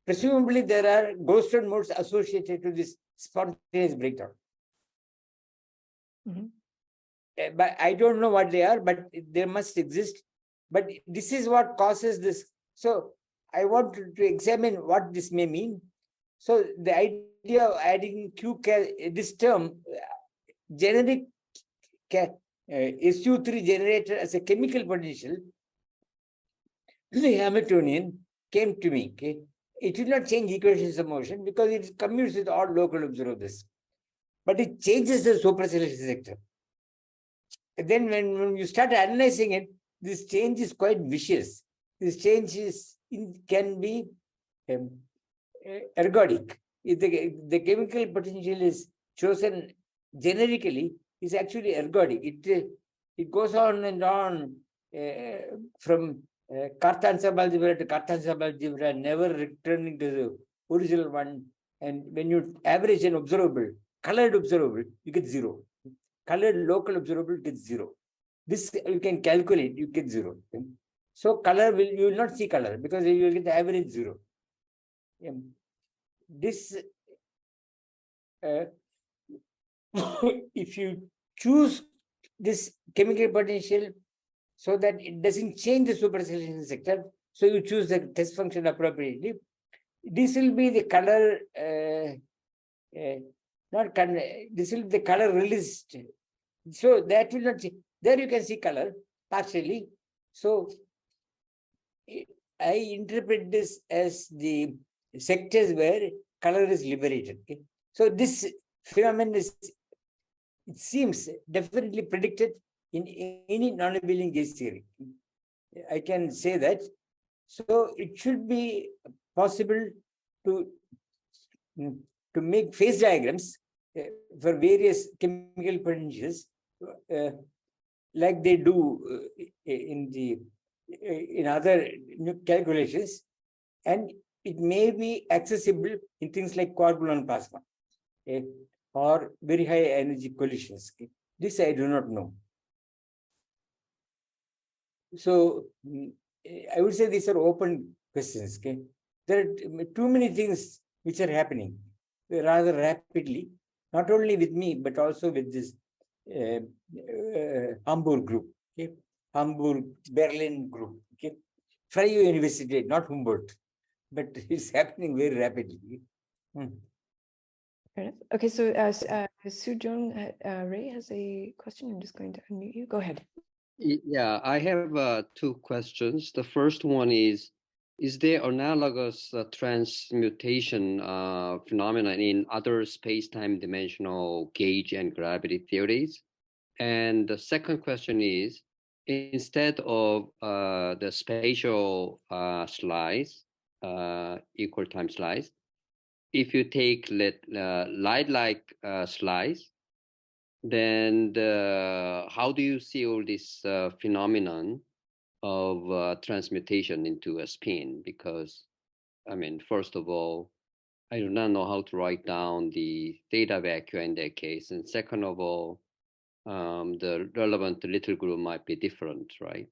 S2: Presumably there are Goldstone modes associated to this spontaneous breakdown. But I don't know what they are, but they must exist. But this is what causes this. So I want to examine what this may mean. So the idea of adding this term, generic SU3 generator as a chemical potential, the Hamiltonian came to me. Okay? It will not change equations of motion because it commutes with all local observables. But it changes the superselection sector. And then when you start analyzing it, this change is quite vicious. This change can be ergodic. If the chemical potential is chosen generically, is actually ergodic. It goes on and on from Cartan subalgebra to Cartan subalgebra, never returning to the original one. And when you average an observable, colored observable, you get 0. Colored local observable gets 0. This you can calculate, you get 0. So color you will not see color because you will get the average 0. This if you choose this chemical potential so that it doesn't change the supersaturation sector. So you choose the test function appropriately. This will be the color, not color, this will be the color released. So that will not change. There you can see color partially. So I interpret this as the sectors where color is liberated. Okay? So this phenomenon is, it seems, definitely predicted in any non-abelian gauge theory. I can say that. So it should be possible to make phase diagrams for various chemical potentials, like they do in other calculations, and it may be accessible in things like quark-gluon plasma or very high energy collisions. This I do not know. So I would say these are open questions. Okay, there are too many things which are happening rather rapidly, not only with me but also with this Hamburg group. Okay, Hamburg Berlin group. Okay, Furey University, not Humboldt, but it's happening very rapidly.
S1: Okay, so Sujong Ray has a question. I'm just going to unmute you. Go ahead.
S4: Yeah, I have two questions. The first one is there analogous transmutation phenomenon in other space-time dimensional gauge and gravity theories? And the second question is, instead of the spatial slice, equal time slice, if you take light-like slice, then how do you see all this phenomenon of transmutation into a spin? Because, I mean, first of all, I do not know how to write down the theta vacuum in that case. And second of all, the relevant little group might be different, right?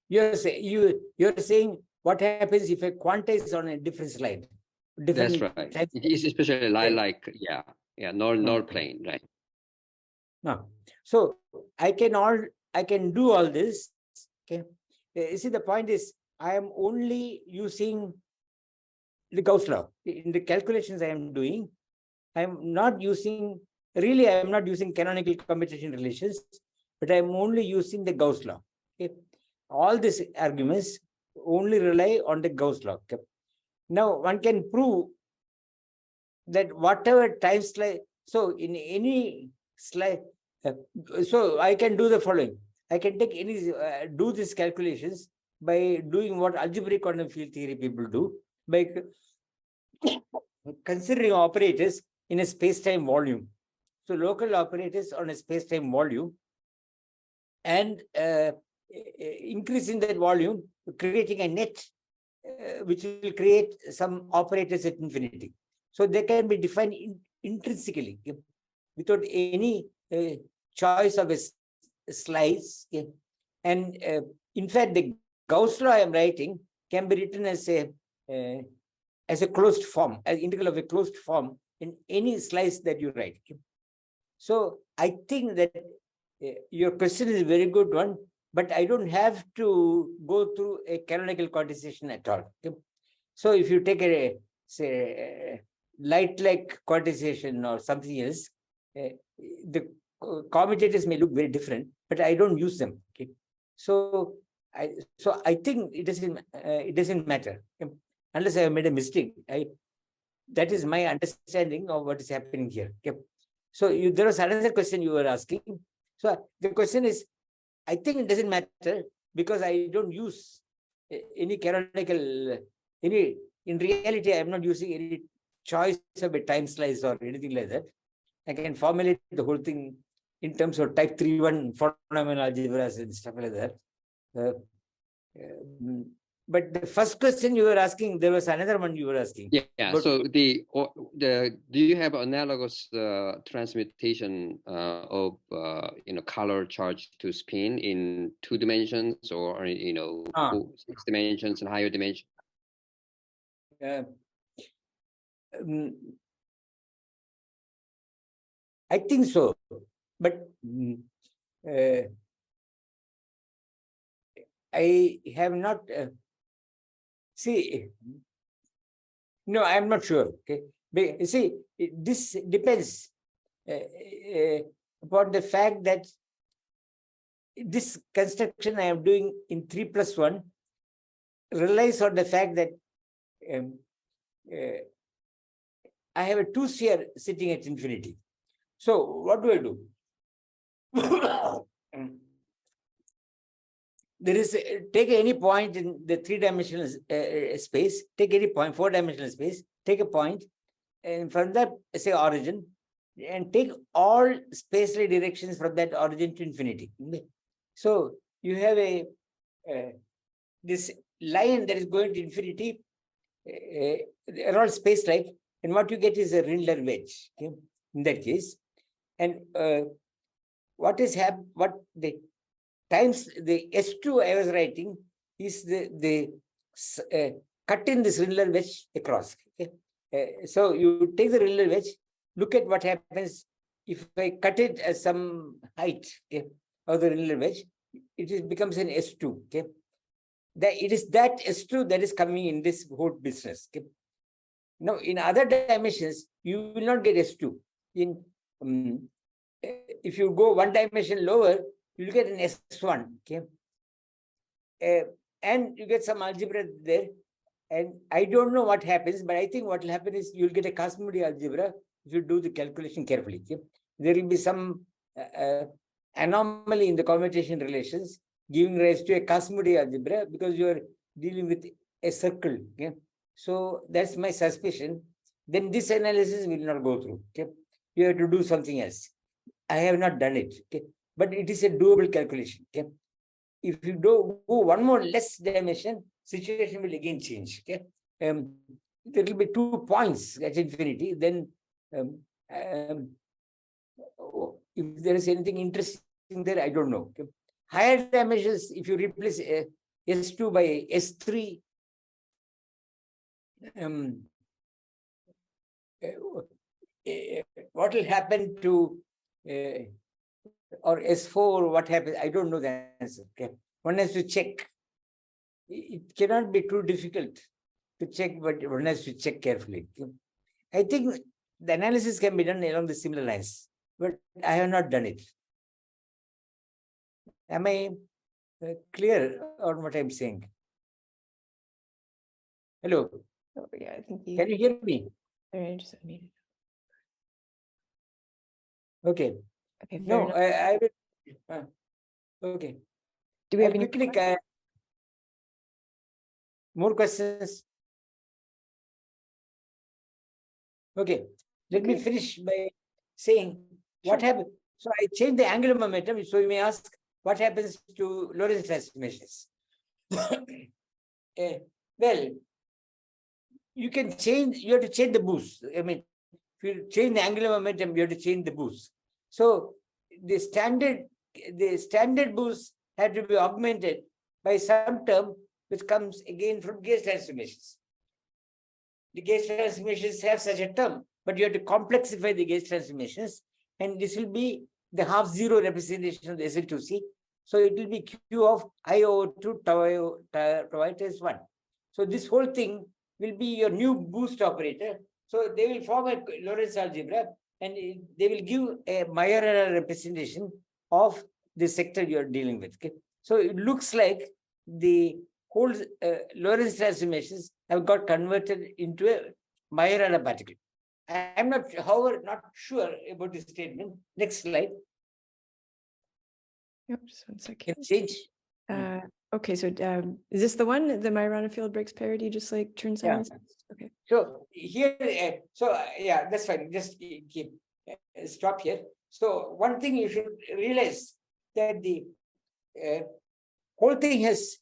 S2: You're saying what happens if a quanta is on a different slide?
S4: That's right. It is especially like, yeah, null plane, right?
S2: No. So I can do all this. Okay. You see, the point is I am only using the Gauss law. In the calculations I am doing, I am not using canonical commutation relations, but I am only using the Gauss law. Okay. All these arguments only rely on the Gauss law. Okay. Now one can prove that whatever time slide, so in any slide, so I can do the following. I can take any do these calculations by doing what algebraic quantum field theory people do, by considering operators in a space-time volume. So local operators on a space-time volume, and increasing that volume, creating a net which will create some operators at infinity. So they can be defined intrinsically without any choice of a slice. And in fact, the Gauss law I am writing can be written as a closed form, as integral of a closed form in any slice that you write. So I think that your question is a very good one, but I don't have to go through a canonical quantization at all. So if you take say light-like quantization or something else, the commutators may look very different, but I don't use them. Okay, so I think it doesn't matter unless I have made a mistake. That is my understanding of what is happening here. Okay. So there was another question you were asking. So the question is, I think it doesn't matter because I don't use any canonical, in reality, I'm not using any choice of a time slice or anything like that. I can formulate the whole thing in terms of type 3-1 phenomenal algebras and stuff like that. But the first question you were asking, there was another one you were asking.
S4: Yeah. But so do you have analogous transmutation of color charge to spin in 2 dimensions or 6 dimensions and higher dimensions?
S2: I think so, but I have not see. No, I am not sure. Okay, but, see, this depends upon the fact that this construction I am doing in 3+1 relies on the fact that I have a 2-sphere sitting at infinity. So what do I do? There is take any point in the 3-dimensional space, take any point, 4-dimensional space, take a point, and from that, say, origin, and take all spatial directions from that origin to infinity. So you have a this line that is going to infinity, they're all space-like, and what you get is a Rindler wedge. Okay, in that case, and what is what the times the S2 I was writing is the cut in this Rindler wedge across. Okay, so you take the Rindler wedge, look at what happens if I cut it at some height, okay, of the Rindler wedge. It becomes an S2. Okay, it is that S2 that is coming in this whole business. Okay? Now, in other dimensions, you will not get S2. In if you go 1 dimension lower, you will get an S1. Okay, and you get some algebra there. And I don't know what happens, but I think what will happen is you'll get a Cosmology algebra if you do the calculation carefully. Okay? There will be some anomaly in the commutation relations giving rise to a Cosmology algebra because you are dealing with a circle. Okay? So that's my suspicion. Then this analysis will not go through. Okay? You have to do something else. I have not done it. Okay? But it is a doable calculation. Okay? If you go one more less dimension, situation will again change. Okay, there will be 2 points at infinity. Then, if there is anything interesting there, I don't know. Okay? Higher dimensions, if you replace S2 by S3, what will happen to or S4? What happens? I don't know the answer. Okay, one has to check. It cannot be too difficult to check, but one has to check carefully. I think the analysis can be done along the similar lines, but I have not done it. Am I clear on what I'm saying? Hello?
S1: Oh, yeah, I think
S2: Can you hear me?
S1: I just unmuted.
S2: Okay.
S1: Okay,
S2: No, I will. Okay.
S1: do we have any
S2: quickly more questions? Okay. Let me finish by saying what happened. So I changed the angular momentum. So you may ask, what happens to Lorentz transformations? Well, you can change, you have to change the boost. I mean, if you change the angular momentum, you have to change the boost. So the standard boost had to be augmented by some term which comes again from gauge transformations. The gauge transformations have such a term, but you have to complexify the gauge transformations, and this will be the half-zero representation of the SL2C. So it will be Q of I over 2 tau I times 1. So this whole thing will be your new boost operator. So they will form a Lorentz algebra, and they will give a Majorana representation of the sector you are dealing with. Okay? So it looks like the whole Lorentz transformations have got converted into a Majorana particle. I'm not, however, not sure about this statement. Next slide.
S1: Yep, just 1 second.
S2: Can change.
S1: Okay, so is this the one, the Majorana field breaks parity, just like Chern-Simons?
S2: Yeah.
S1: Okay.
S2: So here, yeah, that's fine. Just keep stop here. So one thing you should realize that the whole thing has,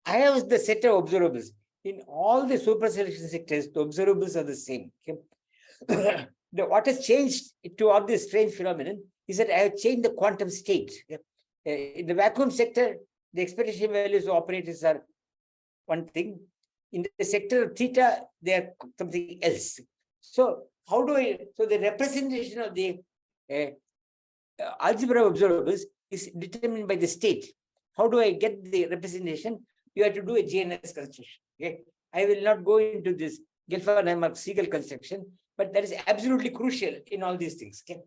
S2: I have the set of observables. In all the super selection sectors, the observables are the same. Okay? What has changed to all this strange phenomenon is that I have changed the quantum state. In the vacuum sector, the expectation values of operators are one thing. In the sector of theta, they are something else. So how do I, so the representation of the algebra of observables is determined by the state. How do I get the representation? You have to do a GNS construction. Okay, I will not go into this Gelfand-Siegel construction, but that is absolutely crucial in all these things. Okay,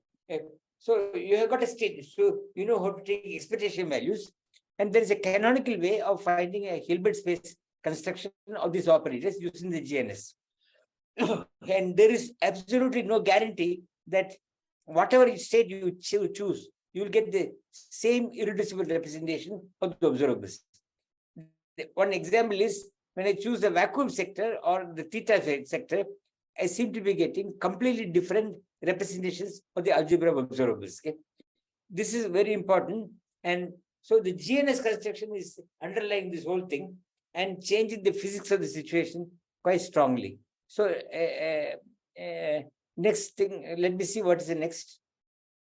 S2: so you have got a state, so you know how to take expectation values, and there is a canonical way of finding a Hilbert space construction of these operators using the GNS. And there is absolutely no guarantee that whatever state you choose, you will get the same irreducible representation of the observables. One example is when I choose the vacuum sector or the theta sector, I seem to be getting completely different representations of the algebra of observables. Okay? This is very important. And so the GNS construction is underlying this whole thing and changing the physics of the situation quite strongly. So next thing, let me see what is the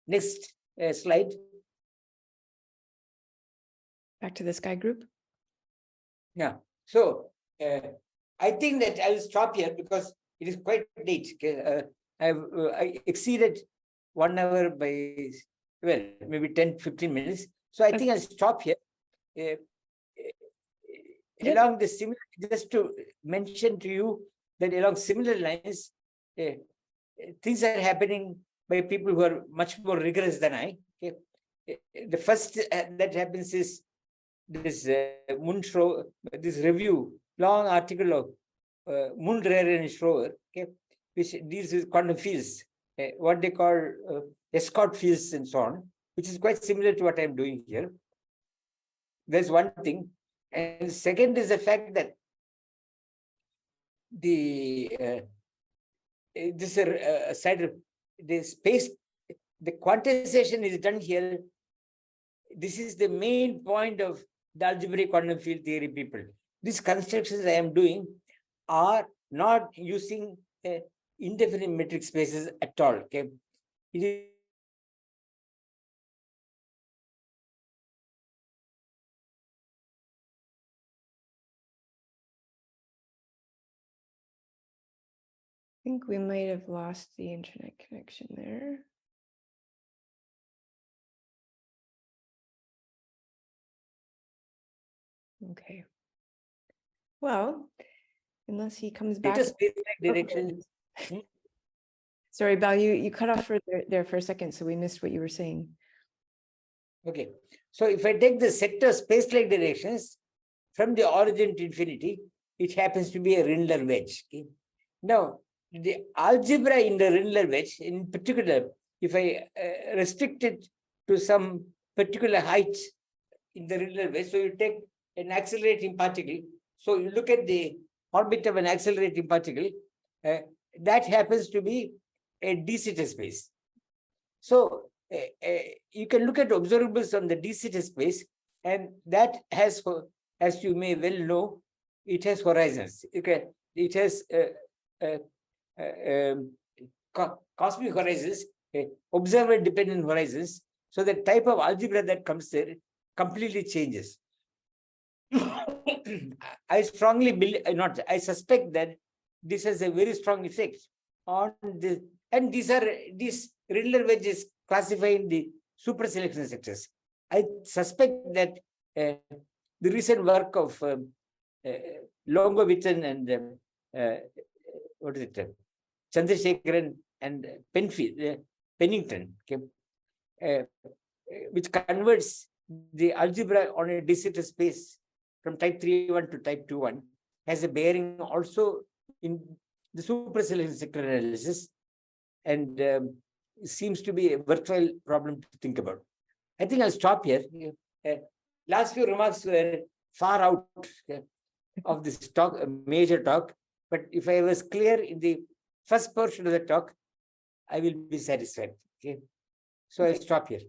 S2: next slide.
S1: Back to the sky group.
S2: Yeah. So I think that I will stop here because it is quite late. Okay? I exceeded 1 hour by, well, maybe 10-15 minutes. So I think I'll stop here. Along the similar, just to mention to you that along similar lines, things are happening by people who are much more rigorous than I. Okay? The first that happens is this Mund, this review, long article of Mund, Rehren and Schroer, okay, which deals with quantum fields, what they call escort fields and so on, which is quite similar to what I'm doing here. There's one thing. And second is the fact that the side of the space, the quantization is done here. This is the main point of the algebraic quantum field theory people. These constructions I am doing are not using indefinite metric spaces at all. Okay, it is
S1: I think we might have lost the internet connection there. Okay. Well, unless he comes back.
S2: direction.
S1: Sorry, Bal, you cut off there for a second, so we missed what you were saying.
S2: Okay. So if I take the sector space-like directions from the origin to infinity, it happens to be a Rindler wedge. Okay? Now, the algebra in the Rindler wedge, in particular, if I restrict it to some particular height in the Rindler wedge, so you take an accelerating particle, so you look at the orbit of an accelerating particle, that happens to be a d-theta space. So you can look at observables on the d-theta space, and that has, as you may well know, it has horizons. Okay, it has cosmic horizons, observer-dependent horizons. So the type of algebra that comes there completely changes. I strongly believe, I suspect that this has a very strong effect on the, and these Rindler wedges classifying the super selection sectors. I suspect that the recent work of Longo-Witten and what is it, Chandrasekharan and Pennington, okay, which converts the algebra on a d-theta space from type 3.1 to type 2.1, has a bearing also in the super selection sector analysis, and seems to be a worthwhile problem to think about. I think I'll stop here. Last few remarks were far out of this talk, a major talk, but if I was clear in the first portion of the talk, I will be satisfied. Okay, so I'll stop here.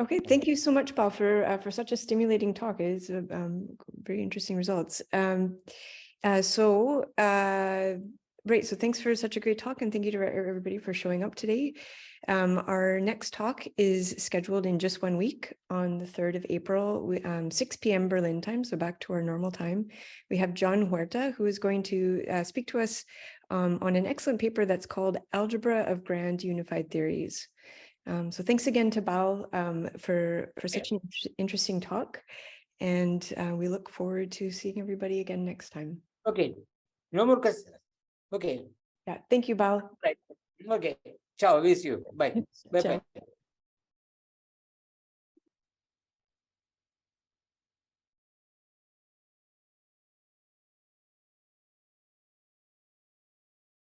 S1: Okay, thank you so much, Paul, for such a stimulating talk. It's very interesting results. Right, so thanks for such a great talk, and thank you to everybody for showing up today. Our next talk is scheduled in just 1 week on the 3rd of April, 6 p.m. Berlin time, so back to our normal time. We have John Huerta, who is going to speak to us on an excellent paper that's called Algebra of Grand Unified Theories. So thanks again to Bao for such an interesting talk. And we look forward to seeing everybody again next time.
S2: Okay. No more questions. Okay.
S1: Yeah. Thank you, Bao.
S2: Right. Okay. Ciao. Wish you. Bye. Bye.
S1: Ciao.
S2: Bye.